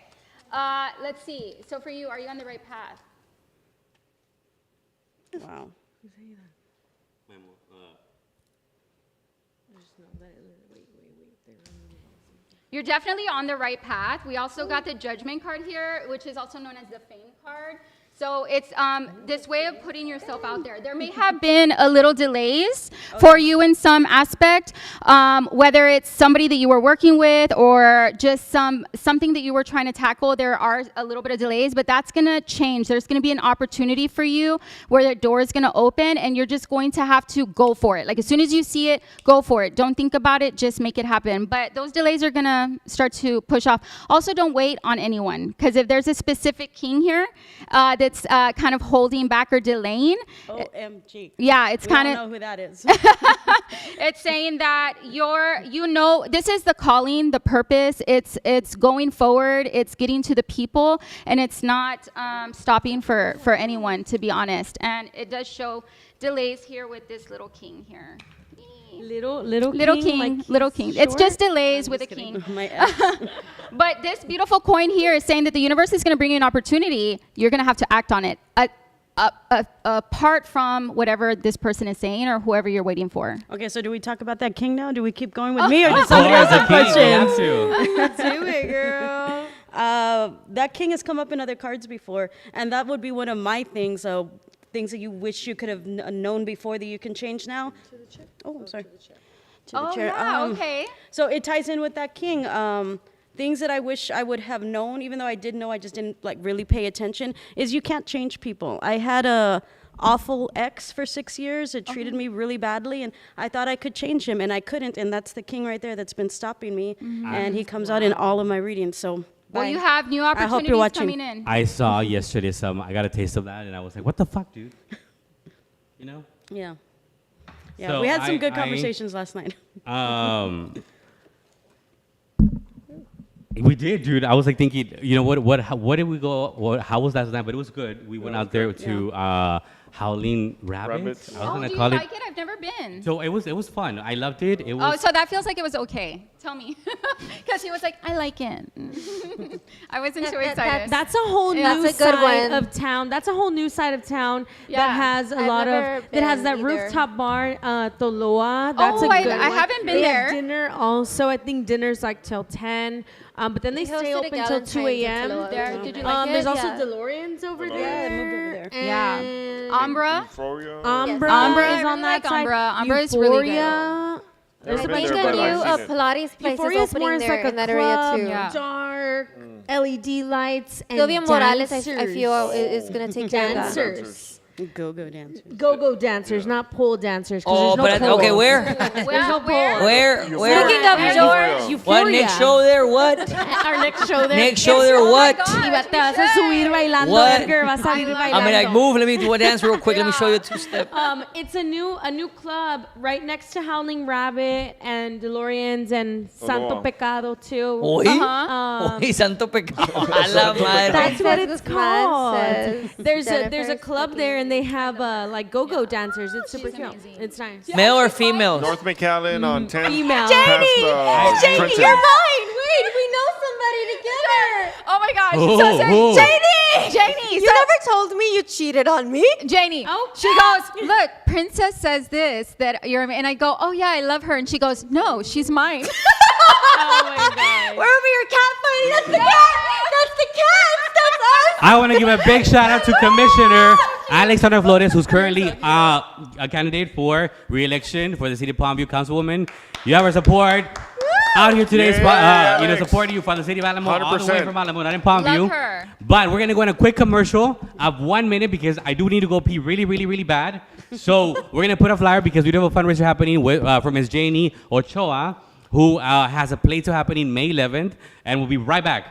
Let's see. So for you, are you on the right path? Wow. You're definitely on the right path. We also got the judgment card here, which is also known as the fame card. So it's this way of putting yourself out there. There may have been a little delays for you in some aspect, whether it's somebody that you were working with or just something that you were trying to tackle. There are a little bit of delays, but that's gonna change. There's gonna be an opportunity for you where the door is gonna open, and you're just going to have to go for it. Like as soon as you see it, go for it. Don't think about it, just make it happen. But those delays are gonna start to push off. Also, don't wait on anyone, because if there's a specific king here that's kind of holding back or delaying. OMG. Yeah, it's We all kind of. know who that is. It's saying that this is the calling, the purpose. It's going forward. It's getting to the people, and it's not stopping for anyone, to be honest. And it does show delays here with this little king here. Little King, like little king. It's just delays with a king. My ex. But this beautiful coin here is saying that the universe is going to bring you an opportunity. You're going to have to act on it, apart from whatever this person is saying or whoever you're waiting for. Okay, so do we talk about that king now? Do we keep going with me, or does somebody Oh, else have the king, we have questions? to. Do it, girl. That king has come up in other cards before, and that would be one of my things. So things that you wish you could have known before that you can change now. To the chair. Oh, I'm sorry. To the chair. Yeah, okay. So it ties in with that king. Things that I wish I would have known, even though I did know, I just didn't like really pay attention, is you can't change people. I had a awful ex for 6 years. It treated me really badly, and I thought I could change him, and I couldn't. And that's the king right there that's been stopping me. And he comes out in all of my readings. So Well, bye. you have new I hope you're opportunities watching. coming in. I saw yesterday I got a taste of that, and I was like, what the fuck, dude? You know? Yeah. Yeah, So we had some good I- conversations last night. We did, dude. I was like thinking, you know what did we go? How was that night? But it was good. We went out there to Howling Rabbits. I was Oh, gonna do you call like it? I've never been. So it was fun. I loved it. It Oh, was. so that feels like it was okay. Tell me. Because he was like, I like it. I wasn't too excited. That's a whole Yeah, new that's a good side one. of town. That's a whole new side of town Yeah. that has a I've lot never of that has been that either. rooftop bar, Toloa. That's Oh, a I good one. haven't been They have there. dinner also. I think dinner's like till 10. But then they We stay hosted a open till Galentine's 2 at a.m. Toloa. There, did you like it? There's also Yeah. DeLoreans over there. Yeah, I moved over there. Yeah. And Umbra. Euphoria. Umbra Umbra, I is really on that like side. Umbra. Umbra is really good. Euphoria. There's I a been think bunch there, a of but I've new seen it. Pilates place Euphoria is is more opening as there like a in that area club, too. Yeah. dark LED lights and Sylvia Morales, dancers. I feel is gonna take care of that. dancers. Go dancers. Go-go dancers, not pole dancers. 'cause Oh, there's but no okay, pole. where? There's no pole. Where? Speaking of George, Euphoria. What next show there? What? Our next show there. Next show there? What? Y te vas a subir bailando, What? Edgar. Vas a salir bailando. I mean, like, move. Let me do a dance real quick. Let me show you a two-step. It's a new club right next to Howling Rabbit and DeLoreans and Santo wow. Pecado too. Hoy? Hoy, santo pecado. A la madre. That's what Says it's this man called. says There's a Jennifer's club there and they have like go-go dancers. It's super cute. amazing. It's nice. Male or female? North McAllen on 10. Female. Past, Trenton. mine. Wait, we know somebody together. Oh my gosh. Oh, So sorry. oh. Janie. You never told me you cheated on me. Janie. She goes, look, Princess says this, that you're, and I go, oh yeah, I love her. And she goes, no, she's mine. Oh my god. Wherever you're cat fighting, that's the cat. That's the cat. That's us. I want to give a big shout out to Commissioner Alexandra Flores, who's currently a candidate for re-election for the City of Palmview Councilwoman. You have our support out here today, Yeah, Alex. supporting you from the City of Alamo, all the way 100%. from Alamo, not in Palmview. Love her. But we're gonna go in a quick commercial of 1 minute because I do need to go pee really, really, really bad. So we're gonna put a flyer because we do have a fundraiser happening with from Ms. Janie Ochoa, who has a play to happening May 11th, and we'll be right back.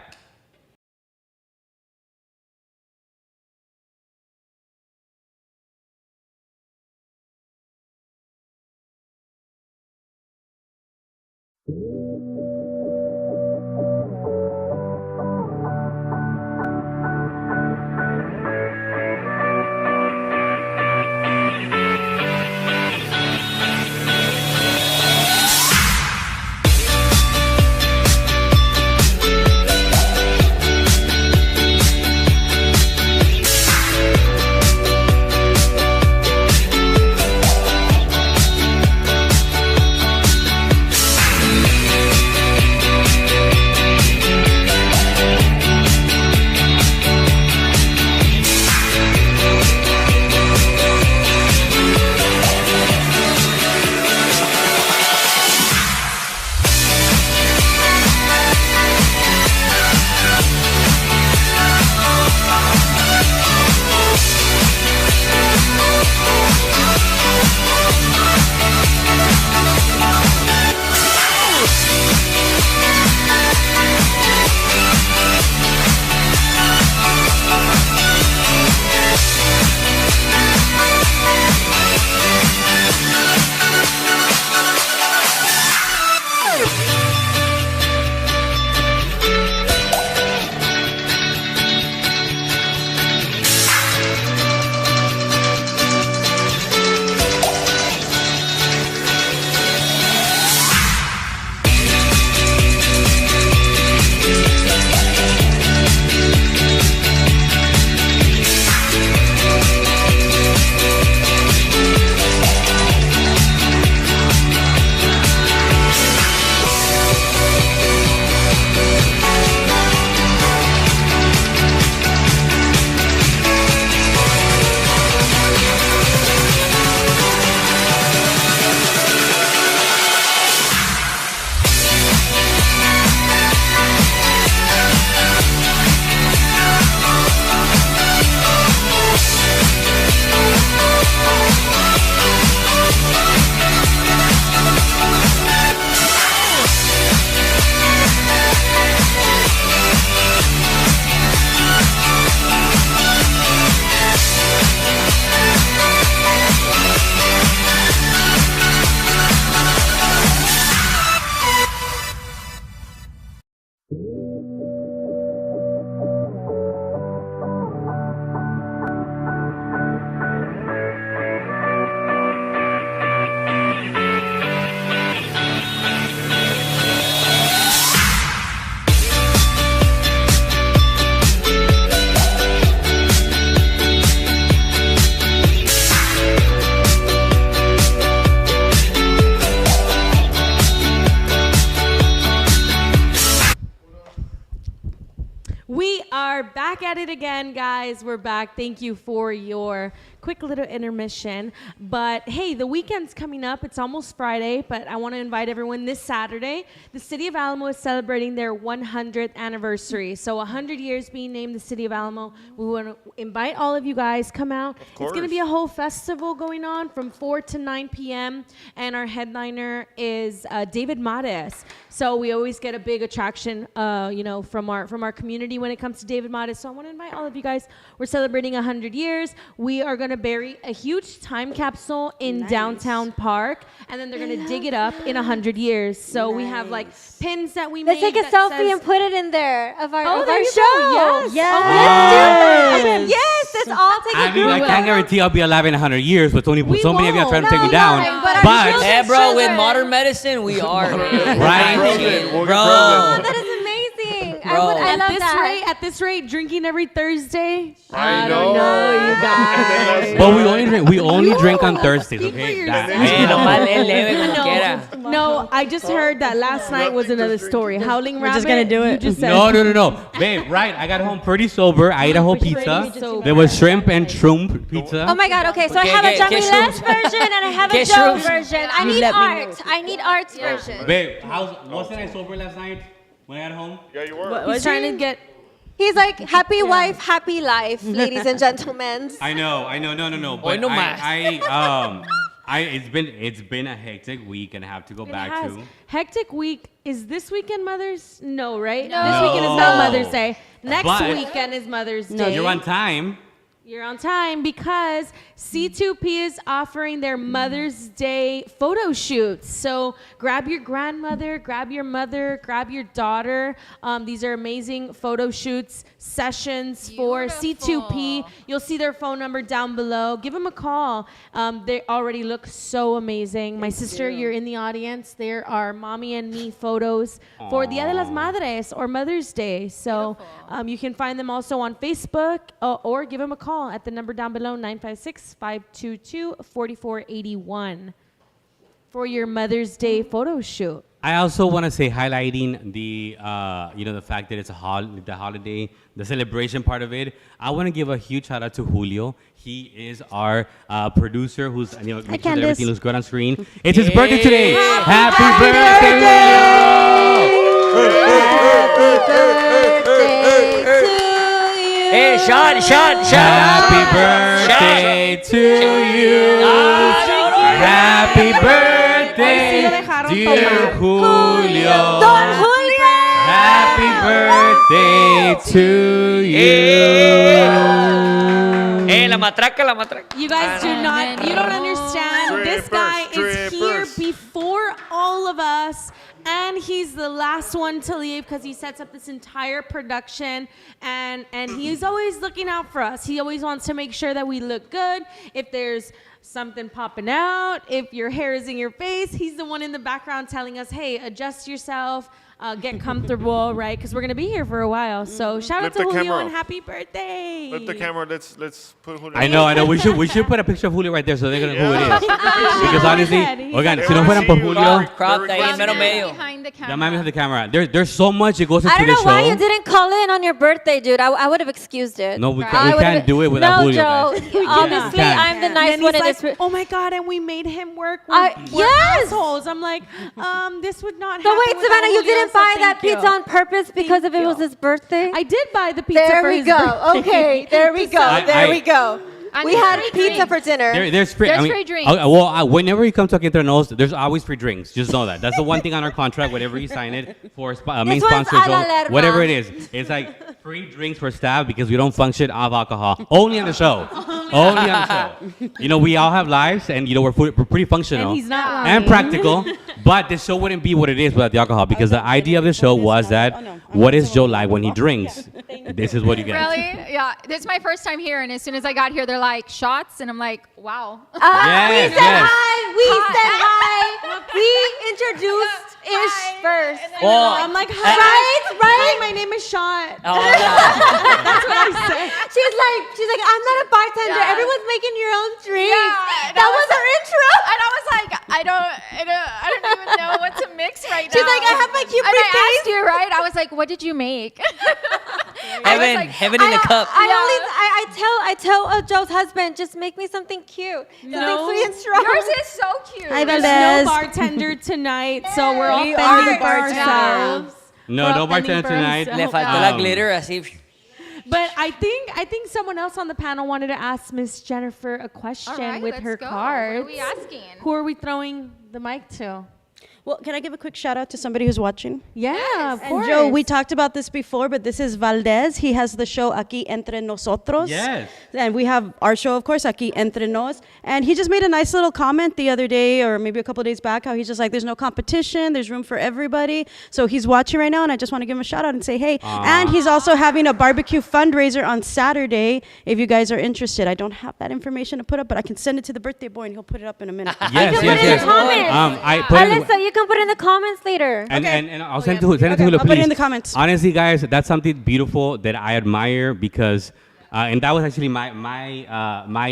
We are back at it again, guys. We're back. Thank you for your quick little intermission. But hey, the weekend's coming up. It's almost Friday, but I want to invite everyone this Saturday. The City of Alamo is celebrating their 100th anniversary. So 100 years being named the City of Alamo. We want to invite all of you guys. Come out. It's going to be a whole festival going on from 4 to 9 p.m. And our headliner is David Mares. So we always get a big attraction, from our community when it comes to David Mares. So I want to invite all of you guys. We're celebrating 100 years. We are going to bury a huge time capsule in downtown Park, and then they're going to dig it up in 100 years. So we have like pins that we Let's made. take a selfie and put it in there of our, Oh, of there our you show. go. Yes. Yes. Oh, Let's do it. Yes, let's all take a I mean, group. I can't guarantee I'll be alive in 100 years, but so many of you are trying to take me No, down. no, but our But children- Hey, bro, with Children. modern medicine, we are. Right. We'll get Bro. Oh, that is amazing. Bro. I love that. At this rate, drinking every Thursday. I don't know, you guys. but we only drink on Thursdays, okay? Eh, nomás es leve como quiera. No, I just heard that last night was another story. Howling Rabbit. just gonna do it. You just said No. Babe, right. I got home pretty sober. I ate a whole pizza. There was shrimp and shroom pizza. Oh my God, okay, so I Okay, have a get Jamila's shrooms. version and I have a Get Joe shrooms. version. I need art. I need art's version. Babe, wasn't I sober last night when I got home? Yeah, you were. he's trying to get. He's like, happy wife, happy life, ladies and gentlemen. I know, no. Hoy But no más. it's been a hectic week and I have to go back Has. to. Hectic week. Is this weekend Mother's? No, right? No. This weekend is not Mother's Day. Next But- weekend is Mother's Day. You're on time. You're on time because C2P is offering their Mother's Day photo shoots. So grab your grandmother, grab your mother, grab your daughter. These are amazing photo shoots sessions for C2P. You'll see their phone number down below. Give them a call. They already look so amazing. My sister, you're in the audience. There are mommy and me photos for Dia de las Madres or Mother's Day. So you can find them also on Facebook or give them a call at the number down below, 956-522-4481 for your Mother's Day photo shoot. I also want to say highlighting the the fact that it's the holiday, the celebration part of it. I want to give a huge shout out to Julio. He is our producer who's making sure that everything looks good on screen. It's his birthday today. Happy birthday, Julio! Hey, shot. Happy birthday to you. Happy birthday, dear Julio. Don Julio! Happy birthday to you. Hey, la matraca. You guys you don't understand. This guy is here before all of us. And he's the last one to leave because he sets up this entire production, and he's always looking out for us. He always wants to make sure that we look good. If there's something popping out, if your hair is in your face, he's the one in the background telling us, hey, adjust yourself, get comfortable, right? Because we're going to be here for a while. So shout out Lift to the Julio camera and up. happy birthday. Flip the camera. Let's put Julio. I know. We should put a picture of Julio right there so they're gonna know who it is. Because honestly, oigan, si no fueran por Julio, Crop ahí en mero medio. Behind the the camera. man behind the camera. There's so much that goes into I don't the know why you show. didn't call in on your birthday, dude. I would have excused it. No, we I can't would've- do it without no, Julio, Joe. guys. Obviously, can't. I'm the And nice then one he's in like, this. oh my God, and we made him work. I- We're yes! assholes. I'm like, this would not So happen wait, without Savannah, you Julio, didn't so buy thank that you. pizza on purpose because if it was his birthday? I did buy the pizza There for we his go. birthday. Okay, there we go. There we go. And We there's had free pizza drinks. for dinner. There's free. There's free drinks. Whenever you come to Entre, there's always free drinks. Just know that. That's the one thing on our contract. Whenever you sign it for main This one's sponsors, a la Lerma. whatever it is, it's like free drinks for staff because we don't function off alcohol. Only on the show. Only on the show. We all have lives, and we're pretty functional And he's not lying. and practical. But the show wouldn't be what it is without the alcohol because the idea of the show was that what is Joe like when he drinks? This is what you get. Really? Yeah. This is my first time here, and as soon as I got here, they're like shots, and I'm like, wow. We Yes, said yes. hi. We said hi. We introduced Ish first. Well, I'm like, hi. Right? Hi, my name is Shot. oh, That's what I say. She's like, I'm not a bartender. Yeah. Everyone's making your own drinks. Yeah, That was her intro. And I was like, I don't even know what to mix right now. She's like, I have my Cupid And I face. asked you, right? I was like, what did you make? Heaven in a cup. I tell Joe's husband, just make me something cute, something sweet and strong. Yours is so cute. Hi, There's Valdez. no bartender tonight, so we're all We fending are for ourselves. No, We're no all fending bartender for tonight. Le ourselves. faltó la glitter así. But I think someone else on the panel wanted to ask Miss Jennifer a question All right, with let's her go. cards. What are we asking? Who are we throwing the mic to? Well, can I give a quick shout out to somebody who's watching? Yeah, of And course. Joe, we talked about this before, but this is Valdez. He has the show Aquí Entre Nosotros. Yes. And we have our show, of course, Aquí Entre Nos. And he just made a nice little comment the other day, or maybe a couple of days back, how he's just like, there's no competition, there's room for everybody. So he's watching right now, and I just want to give him a shout out and say, hey. And he's also having a barbecue fundraiser on Saturday, if you guys are interested. I don't have that information to put up, but I can send it to the birthday boy, and he'll put it up in a minute. Yes, put yes, it in yes. the comments. I put it in Alyssa, you can put it in the comments later. and I'll send it to Julio, I'll put it please. in the comments. Honestly, guys, that's something beautiful that I admire because, and that was actually my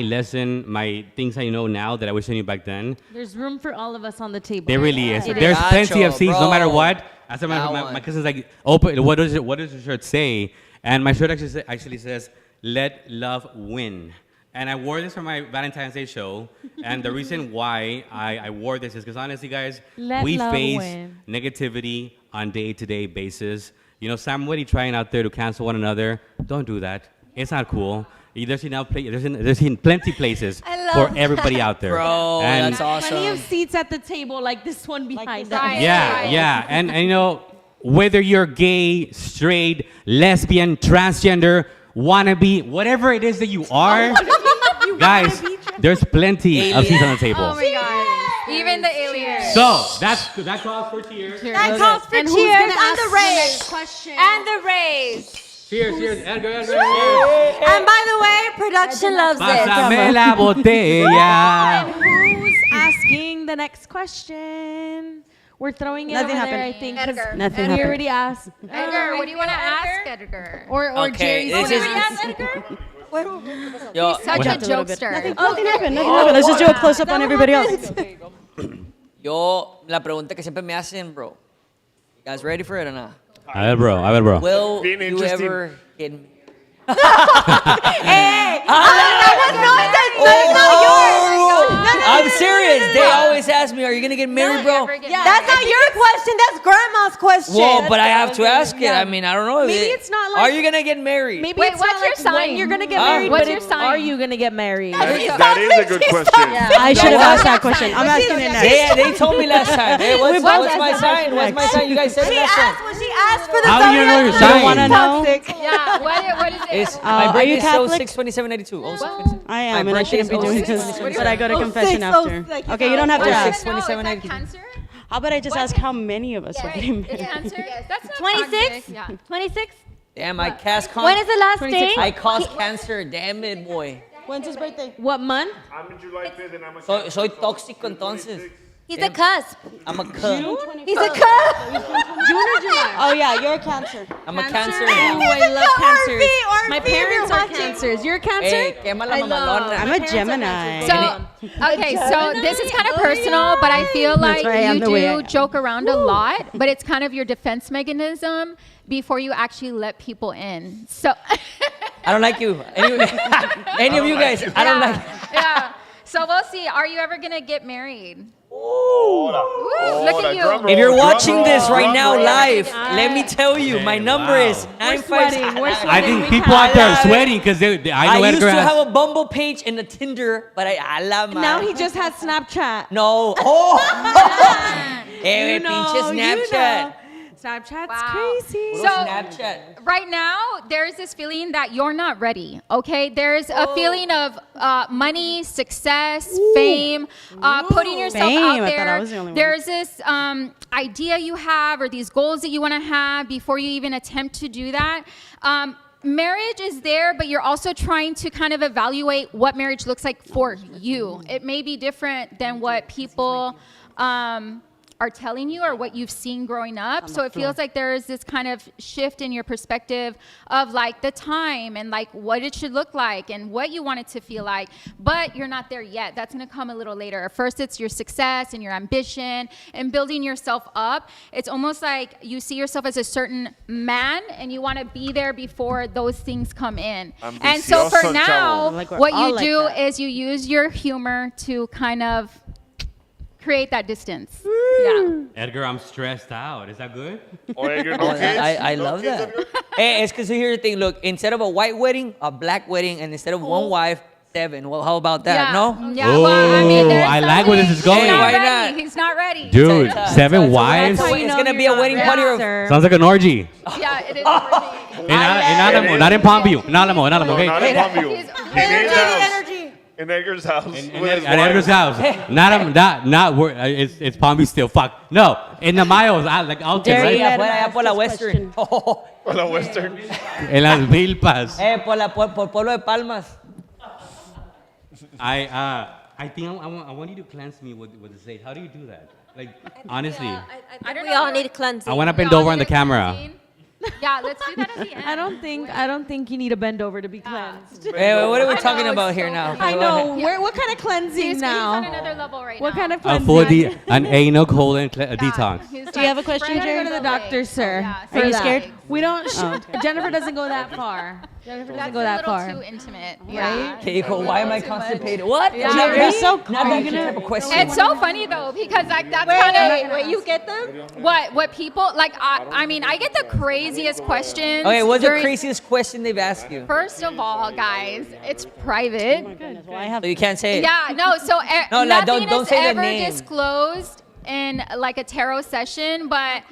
lesson, my things I know now that I wish I knew back then. There's room for all of us on the table. There really is. It There's plenty of Gacho, seats, no matter bro. what. As a matter of That fact, my one. cousin's like, open. What does your shirt say? And my shirt actually says, "Let love win." And I wore this for my Valentine's Day show. And the reason why I wore this is because honestly, guys, Let we love face win. negativity on day-to-day basis. You know, somebody trying out there to cancel one another. Don't do that. It's not cool. There's in plenty places I for love everybody out there. Bro, And that's Plenty of awesome. seats at the table, like this one behind us. Right. Yeah, yeah. And you know, whether you're gay, straight, lesbian, transgender, wannabe, whatever it is that you are, guys, there's plenty of seats on the table. Oh my god. Even the aliens. So that calls for cheers. That calls for And who's cheers gonna and ask the the raise. next question? And the raise. Cheers, cheers. Edgar, Edgar, cheers. And by the way, production loves Pásame it. la botella. Who's asking the next question? We're throwing it Nothing over there, I happened. think. 'cause Edgar. Nothing we happened. already asked. Edgar, what do you want to ask Edgar? Or Okay, Jerry's this gonna is- ask Edgar? Yo, Such a a little bit. jokester. Nothing happened. Nothing happened. Let's just do a close up on everybody else. la pregunta que siempre me hacen, bro. You guys ready for it or not? A ver, bro. Will Being you interesting. ever get married? I'm serious. They always ask me, "Are you gonna get married, bro?" That's not your question. That's Grandma's question. Well, but I have to ask it. I mean, I don't know. Maybe it's not like- Are you gonna get married? Maybe Wait, it's what's not your like sign? when you're gonna get Huh? married, What's but your it's sign? are you gonna get married? That is a good question. I should have asked that question. I'm asking it next. They told me last time. Hey, what's my sign? What's my sign? You guys said it last time. When she asked for the How do you know your You don't want to sign? know? Yeah, what is it? It's are my you birthday is Catholic? 06/27/92. I am, My and I birthday shouldn't be is doing 06. this, but I go to confession after. Okay, you don't have to Oh, ask. 27, No, is 80. that cancer? How about I just ask how many of us are getting It's married? cancer? That's not 26? toxic. Yeah. 26? Damn, I cast When is the last day? I caused cancer. Damn it, boy. When's his birthday? What month? I'm in July 5th and I'm a Soy tóxico entonces. He's a cusp. I'm a cunt. He's a cusp. June or July? Oh yeah, you're a Cancer. I'm a cancer. Oh, I love cancers. or My B, parents we're are watching. cancers. You're a cancer? Hey, quema la I love- mamalona. I'm a Gemini. So, okay, so this is kind of personal, but I feel like why I am you the way I do am. joke around a lot, but it's kind of your defense mechanism before you actually let people in. So, I don't like you. Any of you guys, I don't like. Yeah. So we'll see. Are you ever gonna get married? Hola. Woo, look at you. Drum roll, If you're drum watching roll, this right drum now roll. live, let me tell you, my Hey, number wow. is We're sweating. 956. We're sweating. I think We people can't- out there are I love sweating because I know I used Edgar to has. have a Bumble page and a Tinder, but I love my. Now he just has Snapchat. No. Oh. Eh, You know, pinche you Snapchat. know. Snapchat's Wow. crazy. Puro So- Snapchat. Right now, there's this feeling that you're not ready. Okay, there's a feeling of money, success, fame, putting yourself Fame. out I there. thought I was the only one. There's this idea you have, or these goals that you want to have before you even attempt to do that. Marriage is there, but you're also trying to kind of evaluate what marriage looks like for you. It may be different than what people are telling you or what you've seen growing up. So it feels like there is this kind of shift in your perspective of like the time and like what it should look like and what you want it to feel like, but you're not there yet. That's going to come a little later. First, it's your success and your ambition and building yourself up. It's almost like you see yourself as a certain man and you want to be there before those things come in. And so for Ambicioso, now, chavo. Like we're what all you like do that. is you use your humor to kind of create that distance. Yeah. Edgar, I'm stressed out. Is that good? Oh, Edgar, Oh, no kids? I No love kids, that. Edgar? Hey, it's because here's the thing. Look, instead of a white wedding, a black wedding, and instead of one wife, 7. Well, how about that? Yeah. No? Yeah, well, I mean, Ooh, there's I like where this is something- going. He's Why not not? ready. He's not ready. Dude, So 7 wives? That's how it's gonna be a wedding party. Sounds like an orgy. Yeah, it is. In Alamo, not in Palmview. In Alamo, No, okay? not in Palmview. He's- In Edgar's house. In Edgar's house. with his At Edgar's wife. house. Not where, it's Palm Beach still. Fuck. No, in the Mayos, like out there, Jerry, right? Afuera, allá por la Ask this Western. For the Western. En las milpas. Por Pueblo de Palmas. I think I want you to cleanse me with the sage. How do you do that? Like, honestly. I think we all need cleansing. I want to bend We all over on need the a camera. cleansing. Yeah, let's do that at the end. I don't think you need to bend over to be cleansed. Hey, what are we I talking know, about it's here so now? I know. What kind of cleansing He's on now? another level right What now. kind of A cleansing? full an anal colon detox. Do you have a question, You gotta Jerry? go to the doctor, sir. Yeah, for Are you that. scared? We don't. Jennifer doesn't go that far. Jennifer doesn't That's go a that little far. too intimate. Yeah. Okay, Dijo, why am I constipated? What? Yeah. Jerry, so not that type of question. It's so funny though because like that's kind of you get them? what people like. I mean, I get the craziest questions. Okay, what's the during- craziest question they've asked you? First of all, guys, it's private. Well, I have So you can't say it. Yeah, no. So No, like, nothing don't is say the ever name. disclosed in like a tarot session, but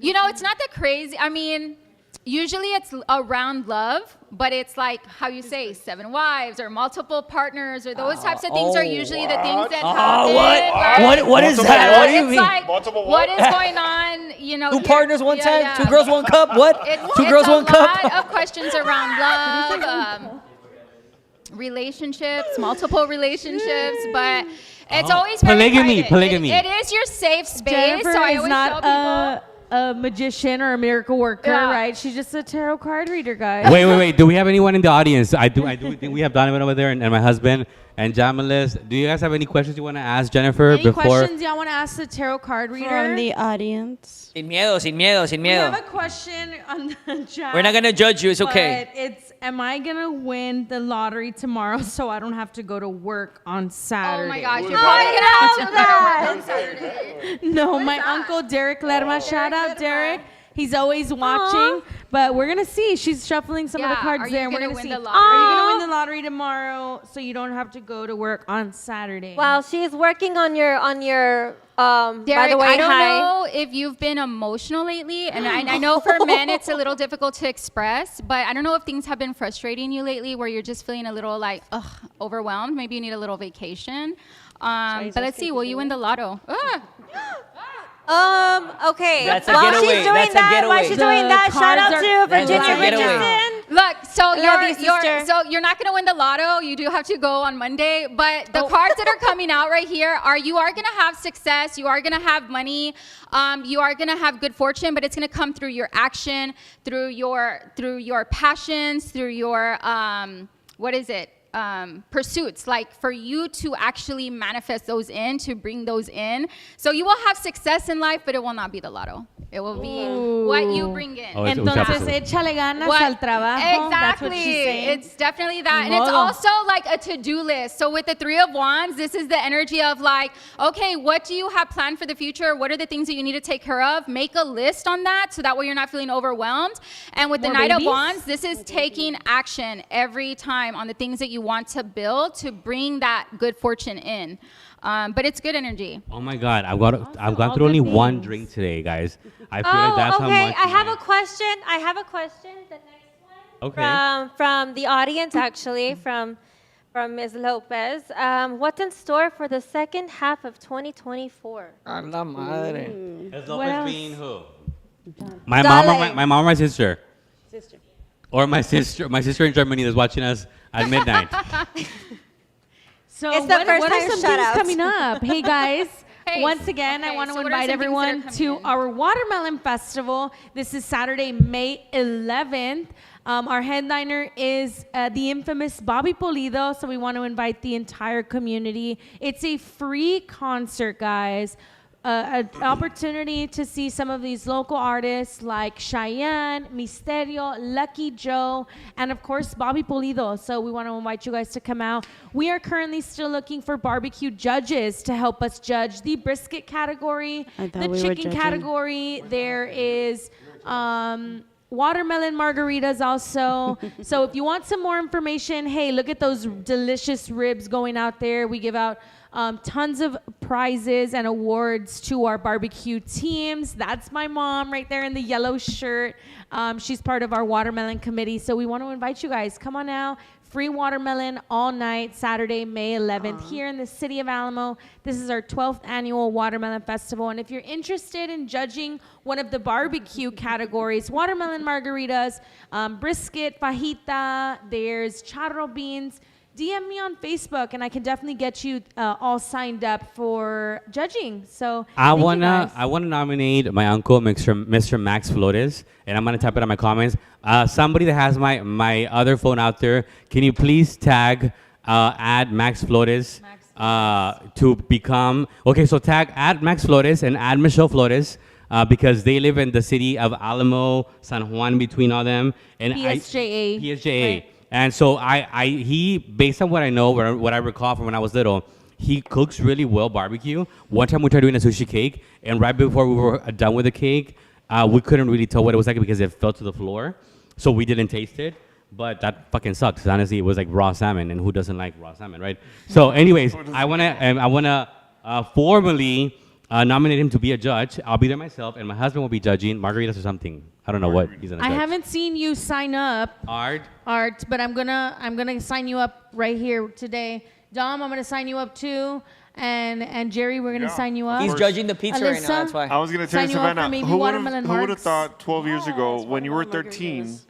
you know, it's not the crazy. I mean, usually it's around love, but it's like how you say 7 wives or multiple partners or those types of things are usually the things that happen. right? What is Multiple that? what? What do you It's mean? like Multiple what what? is going on? You know, 2 here- partners one yeah, time? yeah. 2 girls, 1 cup? What? It's, 2 girls, 1 It's cup? a lot of questions around love, relationships, multiple relationships, but it's always very Polygamy, private. polygamy. It is your safe space. Jennifer so I is always tell not people. a magician or a miracle worker, Yeah. right? She's just a tarot card reader, guys. Wait. Do we have anyone in the audience? I do think we have Donovan over there and my husband and Jamalis. Do you guys have any questions you want to ask Jennifer Any before? questions y'all want to ask the tarot card reader? from the audience. Sin miedo, sin miedo, sin We have miedo. a question on the chat. We're not going to judge you. It's okay. But it's, am I gonna win the lottery tomorrow so I don't have to go to work on Saturday? Oh my gosh, Who's you're that? probably gonna have to go to work on Saturday. No, my uncle Derek Lerma. Shout out Derek. He's always watching, but we're gonna see. She's shuffling some of the Yeah, cards are you there. And we're gonna gonna win see. the Are you gonna lottery? win the lottery tomorrow so you don't have to go to work on Saturday? Well, she's working on your by Derek, the way, I don't hi. know if you've been emotional lately, and I know for men it's a little difficult to express, but I don't know if things have been frustrating you lately where you're just feeling a little like overwhelmed. Maybe you need a little vacation. But let's see, will you win the lotto? Okay. That's a While getaway. she's doing That's a that, while getaway. she's doing The that, shout out cards to are- That's Virginia a getaway. Richardson. Look, so love you, sister. so you're not gonna win the lotto. You do have to go on Monday. But the cards that are coming out right here are you are gonna have success. You are gonna have money. You are gonna have good fortune. But it's gonna come through your action, through your passions, through your what is it? Pursuits, like for you to actually manifest those in, to bring those in. So you will have success in life, but it will not be the lotto. It will be what you bring in. Oh, it's Entonces, episode. échale ganas What- al trabajo. That's what Exactly. she's saying. It's definitely that. And it's Modo. also like a to-do list. So with the 3 of Wands, this is the energy of like, okay, what do you have planned for the future? What are the things that you need to take care of? Make a list on that so that way you're not feeling overwhelmed. And with the More Knight of babies? Wands, this is taking action every time on the things that you want to build to bring that good fortune in. But it's good energy. Oh my God, I've gone all through only good one things. drink today, guys. I feel like Oh, that's how okay. much. I have a question. The next one. Okay. From the audience, actually, from Ms. Lopez. What's in store for the second half of 2024? A la madre. As What else? being who? My mom, Darling. my mom, or my sister. Or my sister in Germany that's watching us at midnight. So It's the first what are time some shout things outs. coming up? Hey guys, Pace. Once again, I Okay, want to so what are invite some things that are everyone coming to in? our Watermelon Festival. This is Saturday, May 11th. Our headliner is the infamous Bobby Pulido, so we want to invite the entire community. It's a free concert, guys. An opportunity to see some of these local artists like Cheyenne, Misterio, Lucky Joe, and of course Bobby Pulido. So we want to invite you guys to come out. We are currently still looking for barbecue judges to help us judge the brisket category, I thought the we were chicken judging. category. There is watermelon margaritas also. So if you want some more information, hey, look at those delicious ribs going out there. We give out tons of prizes and awards to our barbecue teams. That's my mom right there in the yellow shirt. She's part of our watermelon committee. So we want to invite you guys. Come on now. Free watermelon all night, Saturday, May 11th, here in the city of Alamo. This is our 12th annual Watermelon Festival. And if you're interested in judging one of the barbecue categories, watermelon margaritas, brisket, fajita, there's charro beans, DM me on Facebook, and I can definitely get you all signed up for judging. So I thank you wanna guys. nominate my uncle, Mr. Max Flores, and I'm gonna type it in my comments. Somebody that has my other phone out there, can you please tag add Max Flores to become okay? So tag add Max Flores and add Michelle Flores. Because they live in the city of Alamo, San Juan, between all them, and PSJA. PSJA. Right. And so he, based on what I know, what I recall from when I was little, he cooks really well barbecue. One time we tried doing a sushi cake, and right before we were done with the cake, we couldn't really tell what it was like because it fell to the floor. So we didn't taste it. But that fucking sucks. 'Cause honestly, it was like raw salmon, and who doesn't like raw salmon, right? So, anyways, I wanna formally nominate him to be a judge. I'll be there myself, and my husband will be judging margaritas or something. I don't know what he's gonna I judge. haven't seen you sign up, Art. but I'm gonna sign you up right here today. Dom, I'm gonna sign you up too, and Jerry, we're gonna Yeah. sign you up. He's judging the pizza right now. Alyssa? That's why. I was gonna tell Sign you, you up for Savannah. maybe Who would watermelon have marks? thought 12 years ago Yes, when you were watermelon 13 margaritas.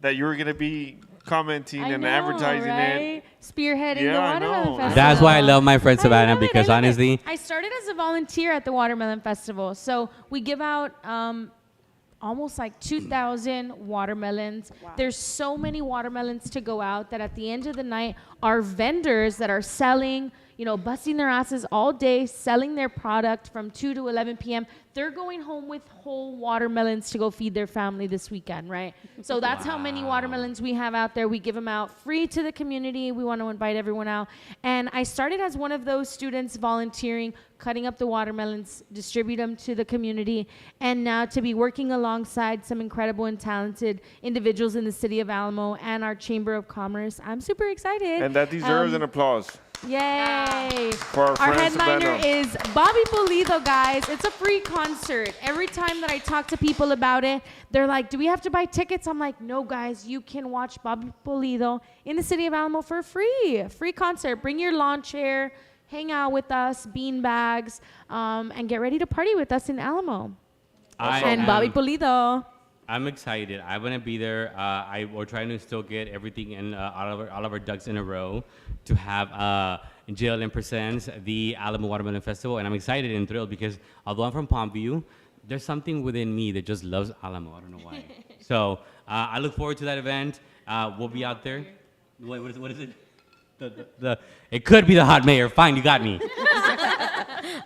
that you were gonna be commenting I and know, advertising right? it? Spearheading the Yeah, I watermelon know. festival. That's why I love my friend I Savannah love it, because I love it. honestly, I started as a volunteer at the Watermelon Festival. So we give out almost like 2,000 watermelons. There's so many watermelons to go out that at the end of the night, our vendors that are selling, busting their asses all day, selling their product from 2 to 11 p.m., they're going home with whole watermelons to go feed their family this weekend, right? So that's how many watermelons we have out there. We give them out free to the community. We want to invite everyone out. And I started as one of those students volunteering, cutting up the watermelons, distribute them to the community, and now to be working alongside some incredible and talented individuals in the city of Alamo and our Chamber of Commerce. I'm super excited. And that deserves an applause. Yay! For our friend headliner Savannah. is Bobby Pulido, guys. It's a free concert. Every time that I talk to people about it, they're like, do we have to buy tickets? I'm like, no, guys, you can watch Bobby Pulido in the city of Alamo for free. Free concert. Bring your lawn chair, hang out with us, bean bags, and get ready to party with us in Alamo. And Bobby Pulido. I'm excited. I'm gonna be there. We're trying to still get everything in all of our ducks in a row to have JLM presents the Alamo Watermelon Festival, and I'm excited and thrilled because although I'm from Palmview, there's something within me that just loves Alamo. I don't know why. So I look forward to that event. We'll be out there. What is it? It could be the hot mayor. Fine, you got me.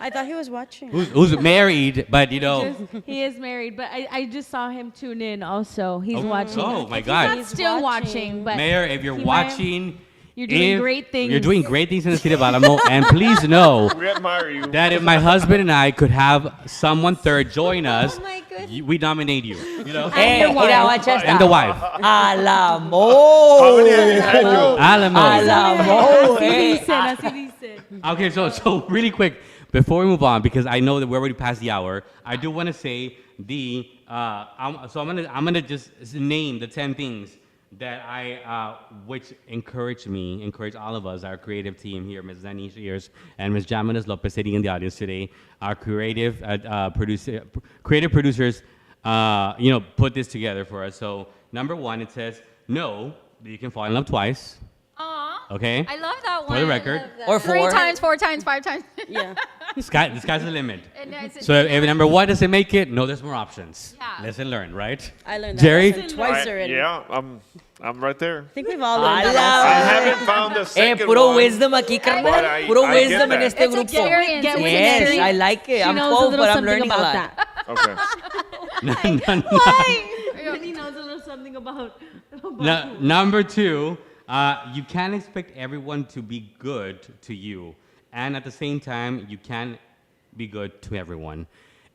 I thought he was watching. Who's married, but He is married, but I just saw him tune in also. He's watching. Oh my He's God. not still watching. watching, but Mayor, if you're he might- watching, you're doing great things. You're doing great things in the city of Alamo, and please know We admire you. that if my husband and I could have someone third join us, Oh my goodness. we nominate you. You know, Hey, your mira, wife. watch esta. and the wife. Alamo. How many have you had, Joe? Alamo. Alamo. Así eh. dicen, así dicen. Okay, so really quick before we move on, because I know that we're already past the hour, I do want to say I'm gonna just name the 10 things that which encouraged all of us, our creative team here, Ms. Zanny Shears and Ms. Jaminas Lopez sitting in the audience today, our creative producers, put this together for us. So number one, it says, know that you can fall in love twice. Aw. Okay? I love that one. For the record. Or Three 4. times, 4 times, 5 times. Yeah. The sky's the limit. And it's- So if number 1 doesn't make it, no, there's more options. Yeah. Lesson learned, right? I learned that Jerry? lesson twice already. Yeah, I'm right there. I think we've all learned I that. I love haven't found the second puro one. wisdom aquí, But carnal. I- Puro I get wisdom en that. este It's grupo. experience. Get with Yes, experience. I like it. She I'm knows 12, a little but I'm something learning a about lot. that. Okay. He knows a little something about Number 2, you can't expect everyone to be good to you. And at the same time, you can't be good to everyone.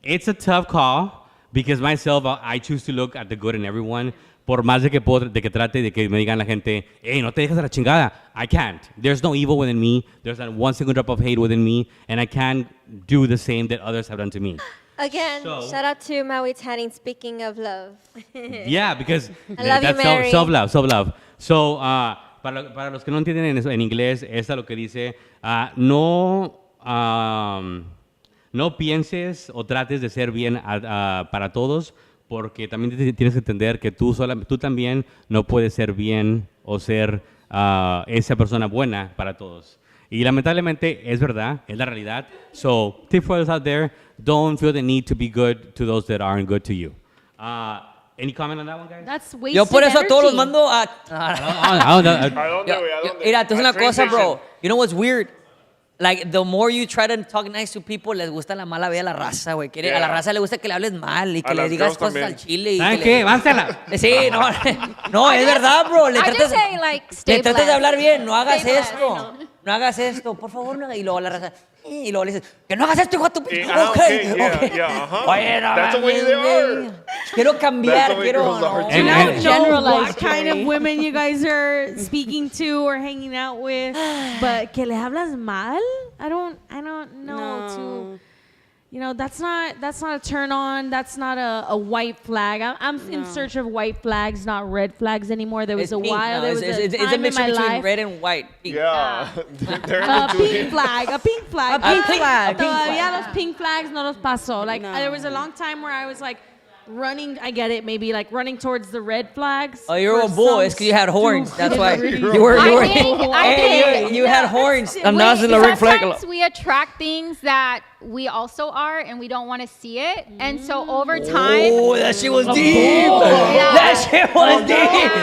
It's a tough call because myself, I choose to look at the good in everyone. Por más de que trate de que me digan la gente, hey, no te dejes de la chingada. I can't. There's no evil within me. There's not one single drop of hate within me. And I can't do the same that others have done to me. Again, So- shout out to Maui Tanning. Speaking of love. Yeah, because love you, that's Mary. self-love, self-love. So, para los que no entienden en inglés, esta lo que dice, no pienses o trates de ser bien para todos, porque también tienes que entender que tú también no puedes ser bien o ser esa persona buena para todos. Y lamentablemente es verdad, es la realidad. So, tip for those out there, don't feel the need to be good to those that aren't good to you. Any comment on that one, guys? That's wasted Yo por eso a todos los energy. mando a... ¿A dónde, güey? ¿A dónde? Mira, tú es A una train cosa, bro. station. You know what's weird? Like, the more you try to talk nice to people, les gusta la mala vida a la raza, güey. A la raza le gusta que le hables mal y que A le las digas girls cosas también. al chile. Y ¿Saben que qué? le- ¡Vánsela! Sí, no, no, es verdad, bro. Le I tratas, just say, like, stay le tratas de blessed. hablar bien, no hagas Stay blessed, esto. No hagas esto, por favor, no hagas. Y luego la raza, y luego le dices, que no hagas esto, hijo de tu... Okay, yeah, uh-huh. Oye, no That's the way mames, they güey. are. Quiero That's cambiar, the way quiero... girls are, no. too. And- I and- don't know Generalize, what kind Jerry. of women you guys are speaking to or hanging out with, but que le hablas mal? I don't know. To, you know, that's not a turn on. That's not a white flag. I'm in search of white flags, not red flags anymore. There was It's a pink while. now. There was It's a a time in mixture my between life. red and white. Pink. Yeah. They're A into pink it. flag, a pink flag. A pink flag. A pink Todavía flag. los pink flags no los pasó. Like No. there was a long time where I was like running. I get it, maybe like running towards the red flags. Oh, you're a for bull. some It's because you had horns. That's why. stupid You were. I think You had horns. Sometimes Andabas en la red flag. we attract things that we also are, and we don't want to see it. And so over time, Oh, that shit was deep. That shit was deep.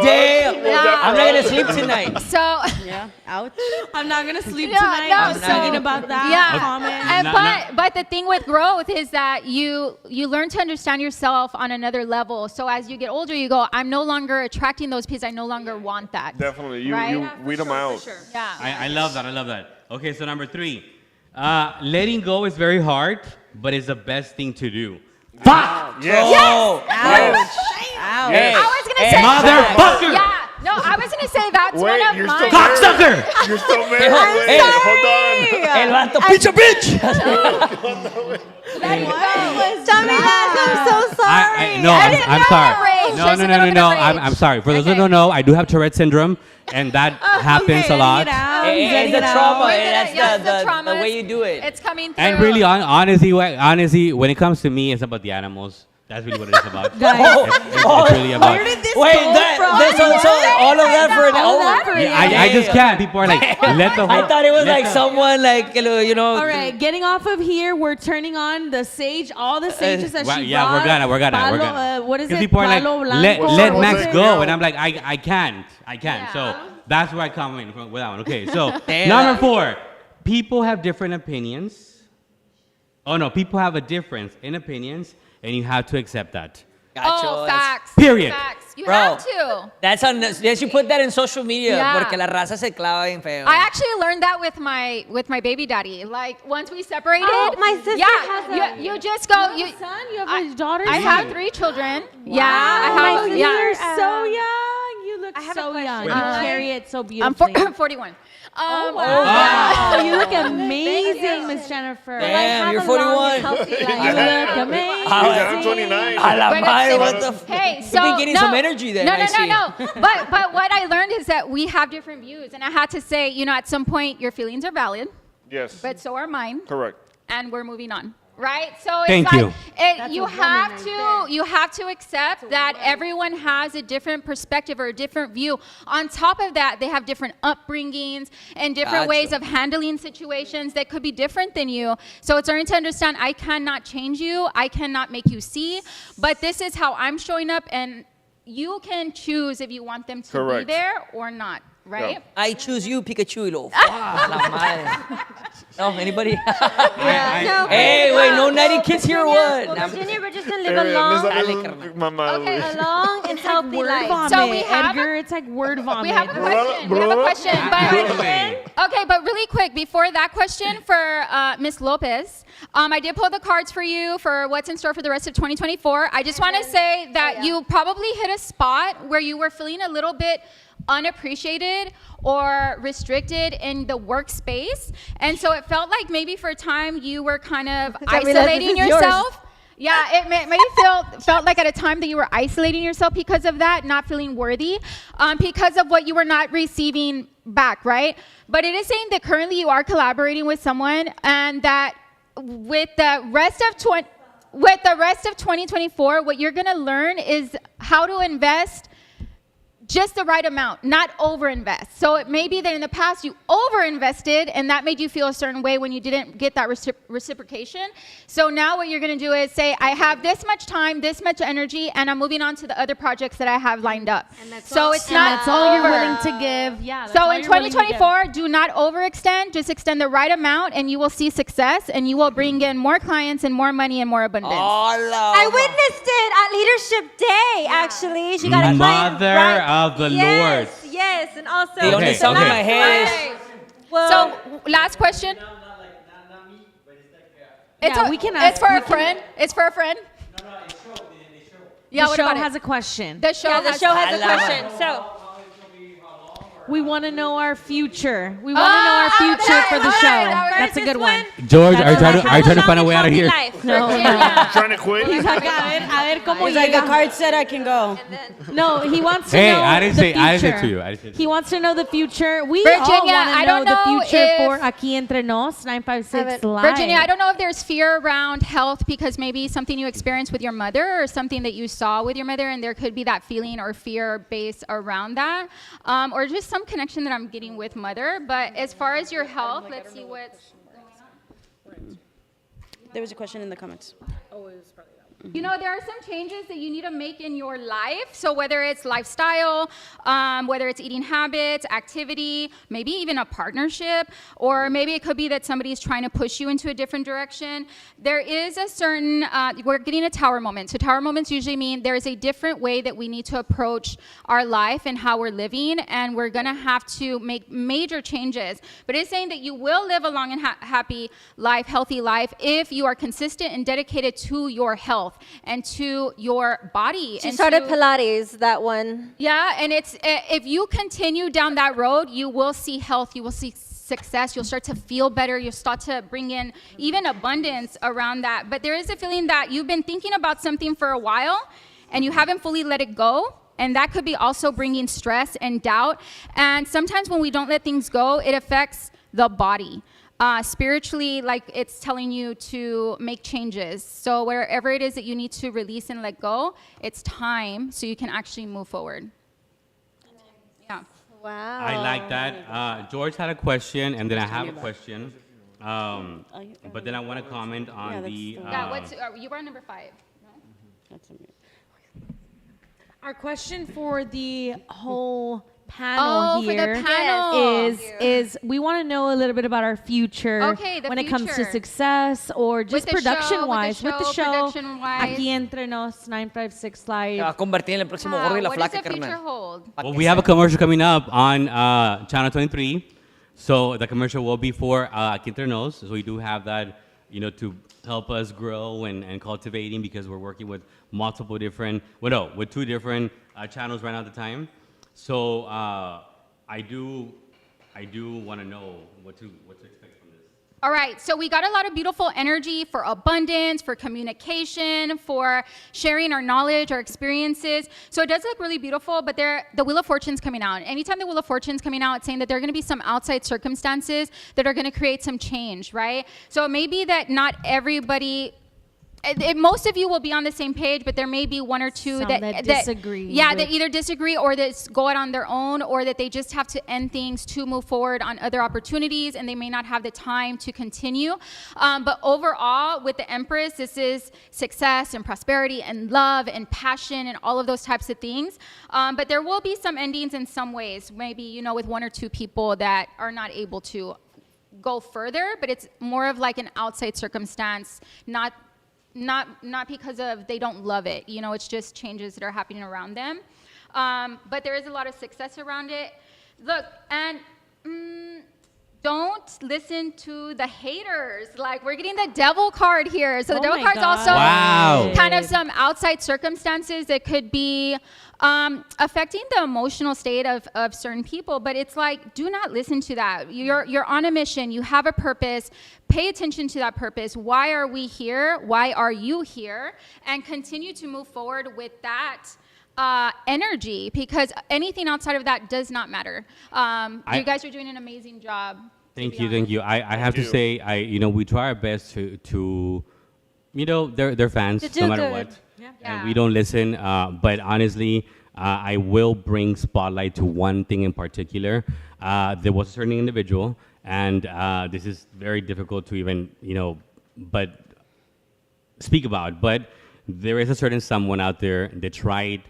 Damn. I'm not gonna sleep tonight. so Yeah. Ouch. I'm not gonna sleep Yeah, tonight. no, I'm so- thinking about that yeah, comment. and, No, but the thing with growth is that you learn to understand yourself on another level. So as you get older, you go, I'm no longer attracting those pieces. I no longer want that. Definitely. You Right? weed them out. Yeah. I love that. I love that. Okay, so number 3. Letting go is very hard, but it's the best thing to do. Fuck! Yes. Oh, Ouch. hey, I was gonna hey, say Motherfucker! Yeah. No, I was gonna say that's Wait, one of you're mine. still married? Cocksucker! You're still married. Wait, Hey. hold on. El vato, pinche bitch. Tell me that. I'm so sorry. No, I'm sorry. rage. No, There's no, a no, no, little bit no. of rage. I'm sorry. For those who Okay. don't know, I do have Tourette syndrome, and that happens a lot. It's the trauma. That's Yes, the trauma way is- you do it. It's coming through. And really, honestly, when it comes to me, it's about the animals. That's really what it is about. Oh, It's really about. Wait, this also all of that for an hour. Yeah, I just can't. People are like, let the whole. I thought it was let like the- someone like you know. All right, getting off of here, we're turning on the sage, all the sages that Well, she yeah, brought. we're gonna. Palo, what is Because it? people are like, Palo let blanco. Max What's go, it? and I'm like, I can't. Yeah. So that's where I come in with that one. Okay, so Damn. number 4, people have different opinions. Oh no, people have a difference in opinions, and you have to accept that. Gotcha. Oh, That's- facts. Period. Facts. You Bro. have to. That's on. They should put that in social media Yeah. porque la raza se clava bien feo. I actually learned that with my baby daddy. Like once we separated, Oh, my sister has you just go. You, Son, you have a daughter. I too? have 3 children. Yeah, Wow, I have. you're Yeah, so young. You look I have a so question. young. Wait. You carry it so I'm beautifully. 41. Wow, wow. you look amazing, Miss Jennifer. Damn, Have you're a long, 41. healthy You life. look amazing. I'm 29. A la But madre, it's- what the f- Hey, You've so been getting no, some energy then. No, I no, see. no, no. But what I learned is that we have different views, and I had to say, at some point, your feelings are valid, Yes. but so are mine, Correct. and we're moving on. right? So it's Thank like you. you have to accept that everyone has a different perspective or a different view. On top of that, they have different upbringings and different ways of handling situations that could be different than you. So it's learning to understand I cannot change you, I cannot make you see, but this is how I'm showing up, and you can choose if you want them to Correct. be there or not. Right? I choose you, Pikachu. La madre. No, anybody? No, Hey, wait, no naughty kids here or what? Virginia, we're just gonna live a long, a long and healthy Word life. vomit. So we have Edgar, it's like word vomit. We have a question. We have a question. Okay, but really quick, before that question for Miss Lopez, I did pull the cards for you for what's in store for the rest of 2024. I just want to say that you probably hit a spot where you were feeling a little bit unappreciated or restricted in the workspace, and so it felt like maybe for a time you were kind of isolating yourself. Yeah, it maybe felt like at a time that you were isolating yourself because of that, not feeling worthy, because of what you were not receiving back, right? But it is saying that currently you are collaborating with someone, and that with the rest of 2024, what you're gonna learn is how to invest just the right amount, not overinvest. So it may be that in the past you overinvested and that made you feel a certain way when you didn't get that reciprocation. So now what you're going to do is say, I have this much time, this much energy, and I'm moving on to the other projects that I have lined up. So it's not That's all you're over. willing to give. Yeah. that's So all in you're willing to give. 2024, do not overextend. Just extend the right amount, and you will see success, and you will bring in more clients and more money and more abundance. I witnessed it at Leadership Day, actually. She got a client. Mother right- of the Lord. Yes, and also. The only song in my head is. Well, So last question. Yeah, we can It's ask- for we a can- friend. It's for a friend. Yeah, The what show about has it? a question. The show the has show has a question. So, We want to know our future. We want to know our future for the show. That's a good one. George, are you That's trying to find a way out of here? No, Trying to quit? He's like, a ver cómo He's like, the llega. card said I can go. No, he wants to Hey, know I didn't the say- future. I didn't say to you. I didn't say to He you. wants to know the future. We Virginia, all want to I know don't the know future if- for Aquí Entre Nos 956 Live. Virginia, I don't know if there's fear around health because maybe something you experienced with your mother or something that you saw with your mother, and there could be that feeling or fear base around that, or just some connection that I'm getting with mother. But as far as your health, let's see what's going on. There was a question in the comments. You know, there are some changes that you need to make in your life. So whether it's lifestyle, whether it's eating habits, activity, maybe even a partnership, or maybe it could be that somebody's trying to push you into a different direction. There is a certain, we're getting a tower moment. So tower moments usually mean there is a different way that we need to approach our life and how we're living, and we're gonna have to make major changes. But it's saying that you will live a long and happy life, healthy life, if you are consistent and dedicated to your health and to your body. she and started to- Pilates, that one. Yeah, and it's if you continue down that road, you will see health, you will see success, you'll start to feel better, you'll start to bring in even abundance around that. But there is a feeling that you've been thinking about something for a while and you haven't fully let it go. And that could be also bringing stress and doubt. And sometimes when we don't let things go, it affects the body. Spiritually, like it's telling you to make changes. So wherever it is that you need to release and let go, it's time so you can actually move forward. Yeah. Wow. I like that. George had a question, and then I have a question. But then I want to comment on the. Yeah, you were on number 5. Our question for the whole panel Oh, for the here panel. is we want to know a little bit about our future Okay, the when it comes to future. success or just the show, production-wise. With the show, production-wise. Aquí Entre Nos 956 Se va a Live. convertir en el próximo gordo y la What does flaca, the future carnal. hold? Well, we have a commercial coming up on Channel 23. So the commercial will be for Aquí Entre Nos. So we do have that, to help us grow and cultivating, because we're working with multiple different, with 2 different channels right now at the time. So I do want to know what to expect from this. All right, so we got a lot of beautiful energy for abundance, for communication, for sharing our knowledge, our experiences. So it does look really beautiful, but the Wheel of Fortune's coming out. Anytime the Wheel of Fortune's coming out, it's saying that there are going to be some outside circumstances that are going to create some change, right? So it may be that not everybody. Most of you will be on the same page, but there may be one or two Some that disagree. Yeah, with- that either disagree or that go out on their own, or that they just have to end things to move forward on other opportunities, and they may not have the time to continue. But overall, with the Empress, this is success and prosperity and love and passion and all of those types of things. But there will be some endings in some ways, maybe, with one or two people that are not able to go further, but it's more of like an outside circumstance, not because of they don't love it. It's just changes that are happening around them. But there is a lot of success around it. Look, and don't listen to the haters. Like, we're getting the devil card here. So the Oh devil my card's God. also Wow. kind of some outside circumstances that could be affecting the emotional state of certain people. But it's like, do not listen to that. You're on a mission. You have a purpose. Pay attention to that purpose. Why are we here? Why are you here? And continue to move forward with that energy, because anything outside of that does not matter. You guys are doing an amazing job. Thank you. I have to you. say, we try our best to they're fans To do no matter good. what. Yeah. And we don't listen, but honestly, I will bring spotlight to one thing in particular. There was a certain individual, and this is very difficult to even, but speak about. But there is a certain someone out there that tried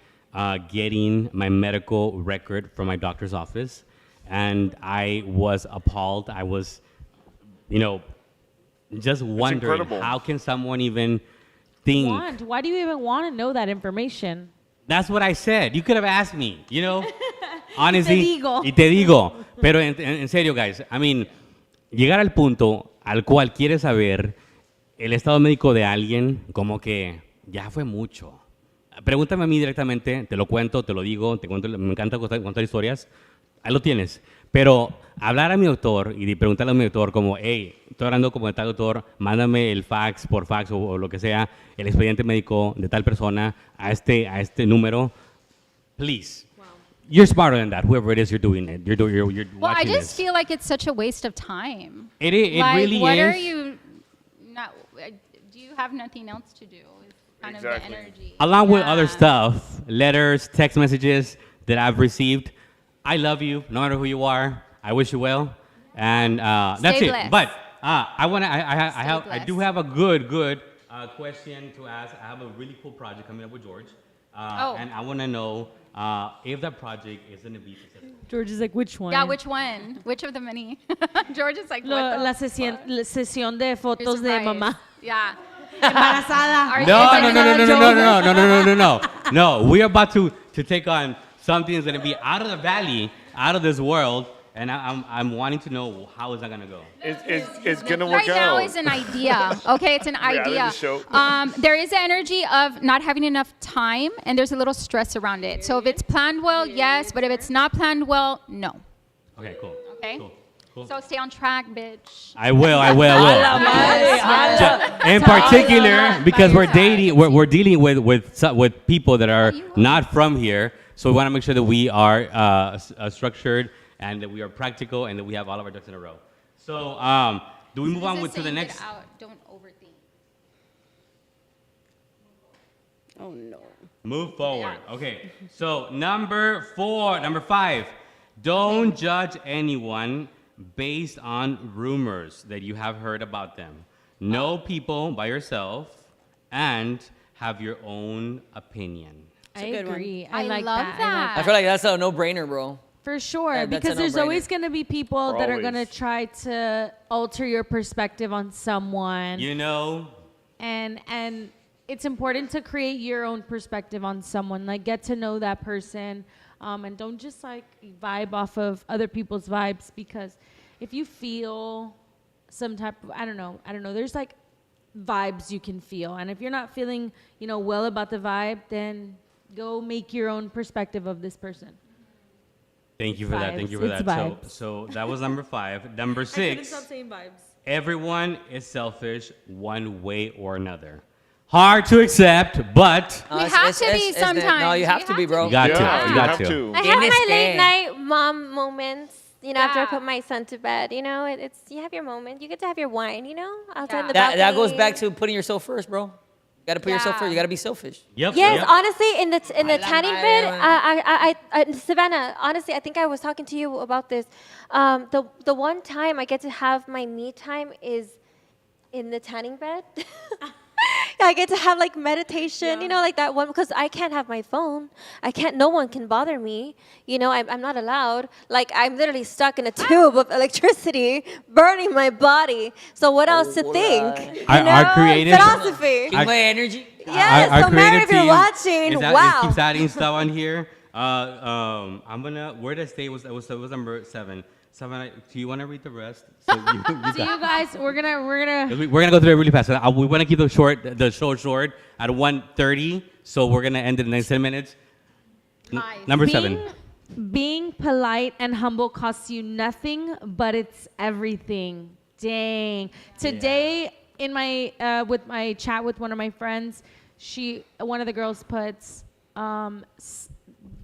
getting my medical record from my doctor's office, and I was appalled. I was, just wondering, incredible. how can someone even think? Why do you even want to know that information? That's what I said. You could have asked me, Honestly. digo. Y te digo. Pero en serio, guys, llegar al punto al cual quieres saber el estado médico de alguien, como que ya fue mucho. Pregúntame a mí directamente, te lo cuento, te lo digo, te cuento, me encanta contar historias. Ahí lo tienes. Pero hablar a mi doctor y preguntarle a mi doctor como, hey, estoy hablando como de tal doctor, mándame el fax por fax o lo que sea, el expediente médico de tal persona a este número, please. Wow. You're smarter than that, whoever it is you're doing it. You're Well, I watching just this. feel like it's such a waste of time. It Like, really what is. are you not? Do you have nothing else to do? It's kind of Exactly. the energy. Along with other Yeah. stuff, letters, text messages that I've received. I love you, no matter who you are. I wish you well, and that's Stay it. blessed. But I do blessed. have a good question to ask. I have a really cool project coming up with George, Oh. and I want to know if that project is going to be successful. George is like, which one? Yeah, which one? Which of the many? George is like, Lo- what the? la sesión de You're fotos de surprised. mamá. Yeah. Embarazada. Are you No, guys no, no, no, no, no, no, joking? no, no, no, no, no, no. We're about to take on something that's going to be out of the valley, out of this world, and I'm wanting to know how is that going to go. It's gonna work Right now out. is an idea. Okay, it's an Reality idea. show. There is the energy of not having enough time, and there's a little stress around it. So if it's planned well, yes, but if it's not planned well, no. Okay, cool. Okay. Cool. So stay on track, bitch. I will. Yes. In particular, because we're dealing with people that are not from here, so we want to make sure that we are structured and that we are practical and that we have all of our ducks in a row. So, do we move on to the next? Don't overthink. Oh no. Move forward. Okay. So number 5. Don't judge anyone based on rumors that you have heard about them. Know people by yourself and have your own opinion. I good one. agree. I like love that. that. I feel like that's a no-brainer, bro. For sure, Yeah, that's a because there's no-brainer. always going to be people that are going to Always. try to alter your perspective on someone, You know, and it's important to create your own perspective on someone. Like, get to know that person, and don't just like vibe off of other people's vibes. Because if you feel some type of I don't know, there's like vibes you can feel, and if you're not feeling well about the vibe, then go make your own perspective of this person. thank you for that. Thank you for It's that. vibes. So that was number 5. Number 6. saying vibes. everyone is selfish one way or another. Hard to accept, but We have to be sometimes. No, you have We to be, bro. you got Yeah, to. You you got have to. to. I have my Tienes late que. night mom moments. You know, after I Yeah. put my son to bed, you know, it's you have your moment. You get to have your wine, you know, outside Yeah. in the That goes balcony. back to putting yourself first, bro. You gotta put yourself Yeah. first. You gotta be selfish. Yep. Yes, yep. honestly, in the la tanning madre, bed, Savannah. Honestly, I think I was talking to you about this. The one time I get to have my me time is in the tanning bed. I get to have like meditation, you know, like that one because I can't have my phone. I can't. No one can bother me. You know, I'm not allowed. Like I'm literally stuck in a tube of electricity burning my body. So what else to think? You Our know? creative- philosophy. Chingo de energy. Yes, so Mary, if you're watching, wow. Keeps adding stuff on here. I'm gonna. Where did I stay? Was number 7. 7. Do you want to read the rest? So you So you guys, we're gonna We're gonna go through it really fast. We want to keep the show short at 1:30. So we're gonna end it in the next 10 minutes. Number 7. Being polite and humble costs you nothing, but it's everything. Dang. Today in my with my chat with one of my friends, one of the girls puts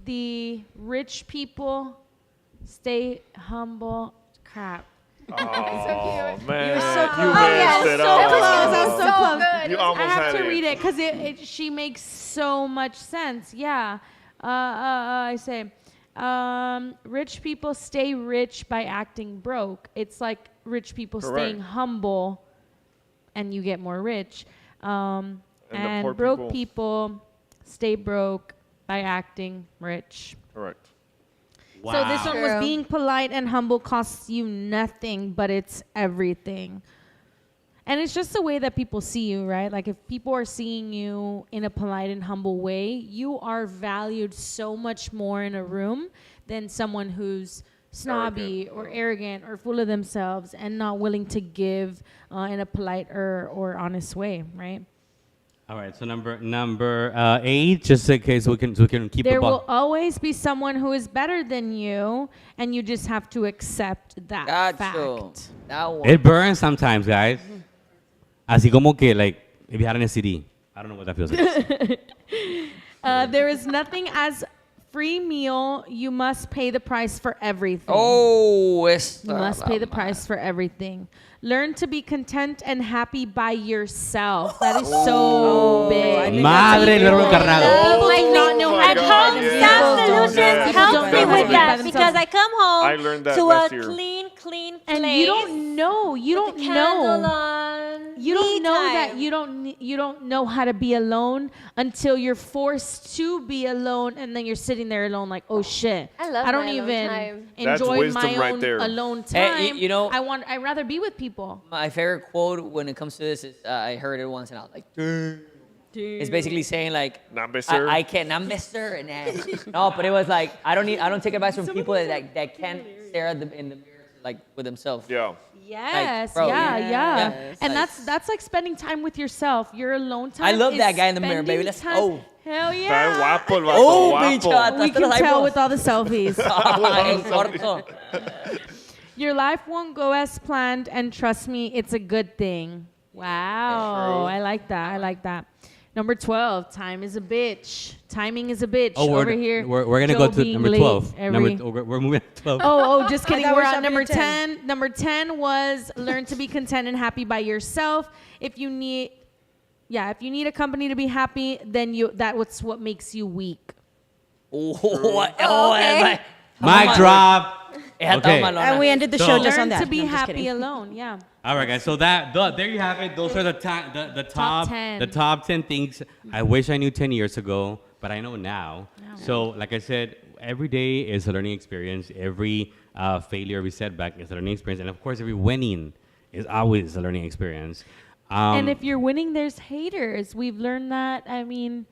the rich people stay humble. Crap. Oh, man. You're so You close. messed it so up. close. I was so close. good. You It was almost I have had to it. read it because she makes so much sense. Yeah. I say, rich people stay rich by acting broke. It's like rich people staying Correct. humble, and you get more rich. And the And poor broke people stay broke by acting rich. Correct. Wow. So this one was True. being polite and humble costs you nothing, but it's everything. And it's just the way that people see you, right? Like if people are seeing you in a polite and humble way, you are valued so much more in a room than someone who's snobby or arrogant or full of themselves and not willing to give in a polite or honest way, right? All right. So number 8, just in case we can keep There the will ball. always be someone who is better than you, and you just have to accept that Got you. fact. That one. It burns sometimes, guys. Así como que like if you had an STD. I don't know what that feels like. There is nothing as free meal. You must pay the price for everything. Oh, You must pay the price for everything. Learn to be content and happy by yourself. That is so big. Madre del verbo encarnado. People do not know how my to be God, by yes. Home themselves. Staff People Solutions don't helps know me how to with be that by because I come home I learned that to last a year. clean place. And you don't know. You with don't the candle know. on. You don't Me know that time. you don't know how to be alone until you're forced to be alone, and then you're sitting there alone, like, oh shit. I love don't my alone even time. That's enjoy wisdom my right own there. alone Hey, time. you know- I'd rather be with people. My favorite quote when it comes to this is I heard it once and I was like, "Dude." It's basically saying like, Not mister. I can't, not mister. And no, but it was like, I don't take advice from people that can't stare at in the mirror like with themselves. Yeah. Yes, bro, yeah, yeah. yeah. Yes. And Like- that's like spending time with yourself. Your alone time. I love is that guy in the mirror, baby. spending Let's time- go. Hell Está yeah. guapo el vato, Oh, guapo. bicho. We can Hasta tell la with all the selfies. Ay, corto. Your life won't go as planned, and trust me, it's a good thing. Wow, I like that. I like that. Number 12, time is a bitch. Timing is a bitch. Oh, over here. we're gonna Joe go to being number late 12. every- We're moving to 12. Oh, just kidding. thought We're we were on stopping number at 10. 10. Number 10 was learn to be content and happy by yourself. If you need a company to be happy, then that's what makes you weak. okay. Mic drop. Esa Okay. estaba malona. And we ended the So- show just Learn on that. to be No, I'm just happy kidding. alone. Yeah. All right, guys. So there you have it. Those are the top 10. the top 10 things I wish I knew 10 years ago, but I know now. So, like I said, every day is a learning experience. Every failure, every setback is a learning experience, and of course, every winning is always a learning experience. And if you're winning, there's haters. We've learned that. I mean,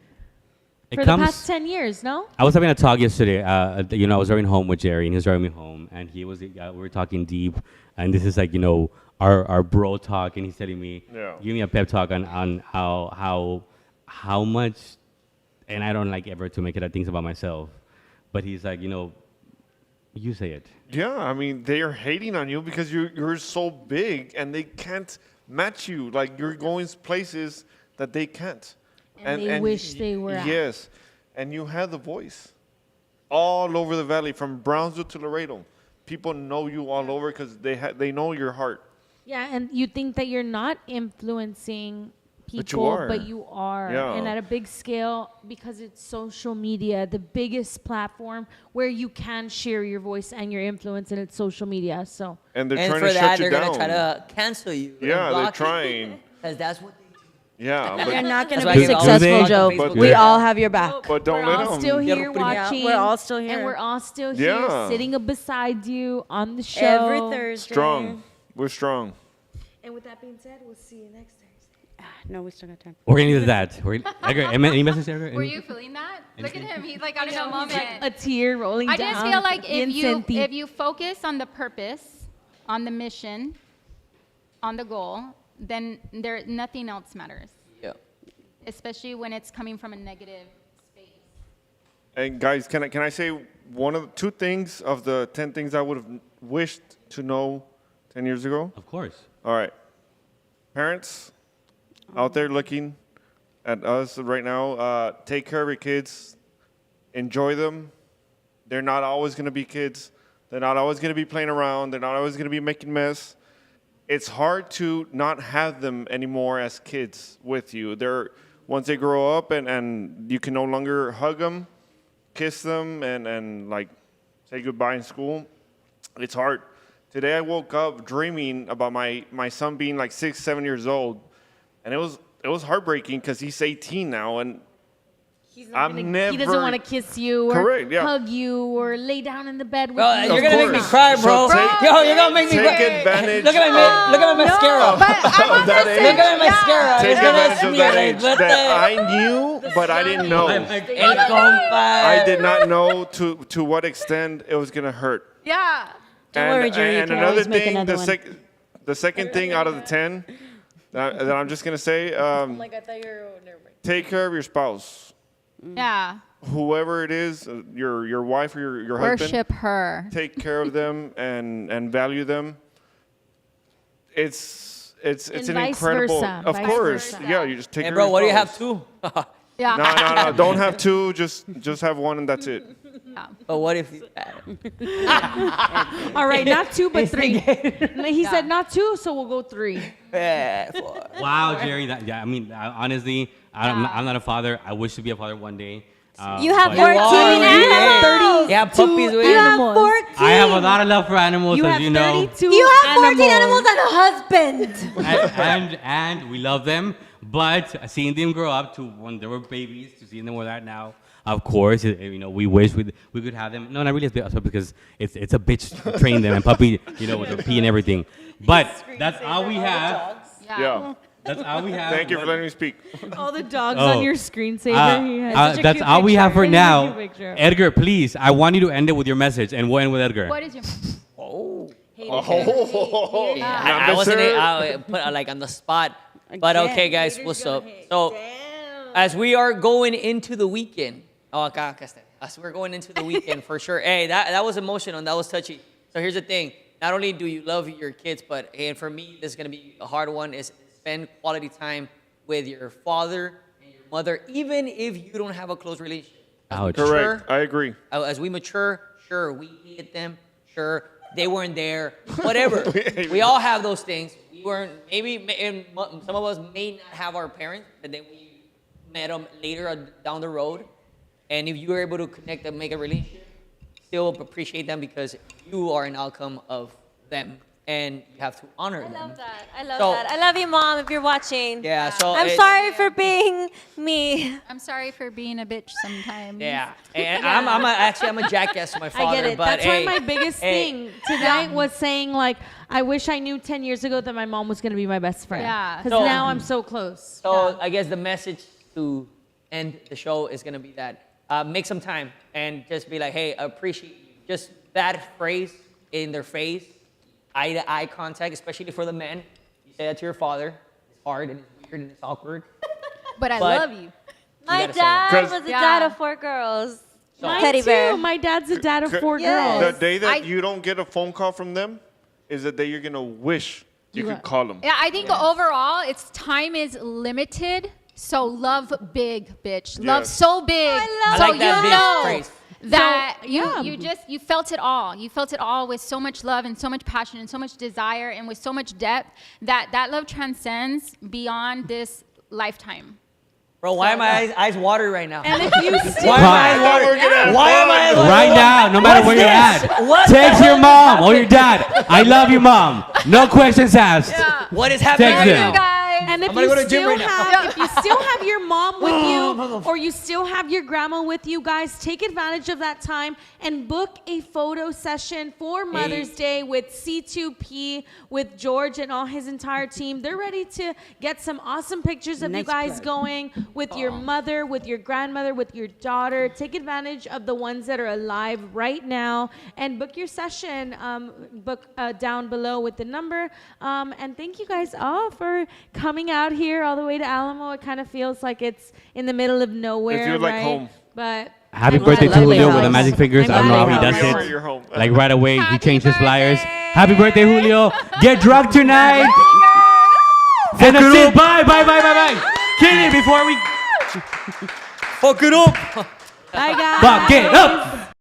it for the comes, past 10 years, no? I was having a talk yesterday. I was driving home with Jerry, and he was driving me home, and we were talking deep, and this is like our bro talk, and he's telling me, Yeah. give me a pep talk on how much, and I don't like ever to make it a things about myself, but he's like, You say it. Yeah, I mean, they are hating on you because you're so big and they can't match you. Like, you're going places that they can't. And they wish they were at. Yes. And you have the voice all over the valley, from Brownsville to Laredo. People know you all over because they know your heart. Yeah, and you think that you're not influencing But people, you are. but you are. Yeah. And at a big scale, because it's social media, the biggest platform where you can share your voice and your influence, and it's social media. So And they're And trying for to that, shut you they're down. gonna try to cancel you. Yeah, they're trying. Because that's what they do. Yeah, You're but, not going That's to why be I get all successful, this Joe. on Facebook. We Yeah. all have your back. but don't we're let all them. still here Yeah, watching. we're all still here. And we're all still here, Yeah. sitting up beside you on the show. Every Thursday. Strong. We're strong. And with that being said, we'll see you next Thursday. No, we still got time. We're gonna do that. Edgar, any message, Edgar? Were you feeling that? Look at him. He's like, I don't know, moment. A tear rolling I down. just feel like Vincent. if you focus on the purpose, on the mission, on the goal, then nothing else matters. Yeah. Especially when it's coming from a negative space. And guys, can I say two things of the 10 things I would have wished to know 10 years ago? Of course. All right. Parents out there looking at us right now, take care of your kids. Enjoy them. They're not always going to be kids. They're not always going to be playing around. They're not always going to be making mess. It's hard to not have them anymore as kids with you. Once they grow up and you can no longer hug them, kiss them, and like say goodbye in school, it's hard. Today I woke up dreaming about my son being like 6, 7 years old, and it was heartbreaking because he's 18 now, and He's not I'm gonna, never. he doesn't want to kiss you or Correct, yeah. hug you or lay down in the bed with Bro, you. you're Of gonna make me course. cry, bro. So take- Yo, you're gonna make me Take cry. advantage. Look at my mascara. of that age. Look at my mascara. Take It's gonna advantage of be that like, age what that the- I knew, but I didn't know. El compa. I did not know to what extent it was gonna hurt. Yeah. Don't worry, Jerry, you And can another always make thing, another one. the second thing out of the 10 that I'm just gonna say, I thought you were never mind. take care of your spouse, Yeah. whoever it is, your wife or your husband. Worship her. Take care of them and value them. It's And an vice incredible. versa, Of vice course, versa. yeah. You just take Hey, care bro, of what do your you have spouse. two? Yeah. No. Don't have two. Just have one and that's it. But what if you All right, not two, but three. He said not two, so we'll go three. Yeah, fuck. Wow, Jerry. I mean, honestly, I'm not a father. I wish to be a father one day. You have but 14 already animals. Yeah, puppies. You have 14. I have a lot of love for animals, You as have you know, 32 You have 14 animals and a husband. and we love them. But seeing them grow up to when they were babies, to seeing them where they're at now, of course, we wish we could have them. No, not really, because it's a bitch to train them and puppy, with the pee and everything. But that's all we have. Yeah. That's all we have. Thank you for letting me speak. All the dogs Oh. on your screensaver. He has such a that's cute all we have picture. for He has a now. cute picture. Edgar, please, I want you to end it with your message, and we'll end with Edgar. What is your? I wasn't put like on the spot. But okay, guys, what's up? So, as we are going into the weekend, as we're going into the weekend for sure. Hey, that was emotional and that was touchy. So here's the thing: not only do you love your kids, but and for me, this is gonna be a hard one. Is spend quality time with your father and your mother, even if you don't have a close relationship. Ouch. Correct. I agree. As we mature, sure, we hated them. Sure, they weren't there. Whatever. We all have those things. We weren't, and some of us may not have our parents, and then we met them later down the road. And if you were able to connect and make a relationship, still appreciate them because you are an outcome of them. And you have to honor them. I love that. I love So- that. I love you, Mom, if you're watching. Yeah, so I'm it's- sorry for being me. I'm sorry for being a bitch sometimes. Yeah, and I'm a jackass to my father. I get it. But That's hey, why my biggest hey, thing tonight was saying, like, I wish I knew 10 years ago that my mom was going to be my best friend. Yeah. Because So- now I'm so close. So I guess the message to end the show is gonna be that make some time and just be like, hey, I appreciate you. Just that phrase in their face, eye to eye contact, especially for the men. You say that to your father. It's hard and it's weird and it's awkward. But I But- love you. My gotta say dad that. was the Yeah. dad of 4 girls. Mine Teddy too. bear. My dad's a dad of 4 Yes. girls. The day that I- you don't get a phone call from them is the day you're gonna wish you could call them. Yeah, I think overall, it's time is limited. So love big, bitch. Love Yes. so big. I so like that you big know phrase. that So, yeah. you felt it all. You felt it all with so much love and so much passion and so much desire and with so much depth that love transcends beyond this lifetime. Bro, why am my eyes watery right now? And if you still Why am my eyes We're watery? gonna have Why am fun. I watery? Right now, no matter What's where you're this? at, What text the your hell mom is or your dad. I love you, mom. No questions asked. What is happening Text right them. now? You guys. And if I'm gonna you go to the gym still right now. have, if you still have your mom with you, or you still have your grandma with you, guys, take advantage of that time and book a photo session for Mother's Day with C2P, with George and all his entire team. They're ready to get some awesome pictures of you Nice guys plug. going with your mother, with your grandmother, with your daughter. Take advantage of the ones that are alive right now and book your session. Book down below with the number. And thank you guys all for coming out here all the way to Alamo. It kind of feels like it's in the middle of nowhere. It feels like right? home. But Happy I'm birthday to glad- Julio with the house. magic fingers. I don't know how he I'm does glad it. You're home. Like right away, he Happy changed his flyers. birthday. Happy birthday, Julio. Get drunk tonight. And that's it. Bye, bye, bye, bye, bye. Kitty, before we Fuck it up. Bye, guys. fuck it up.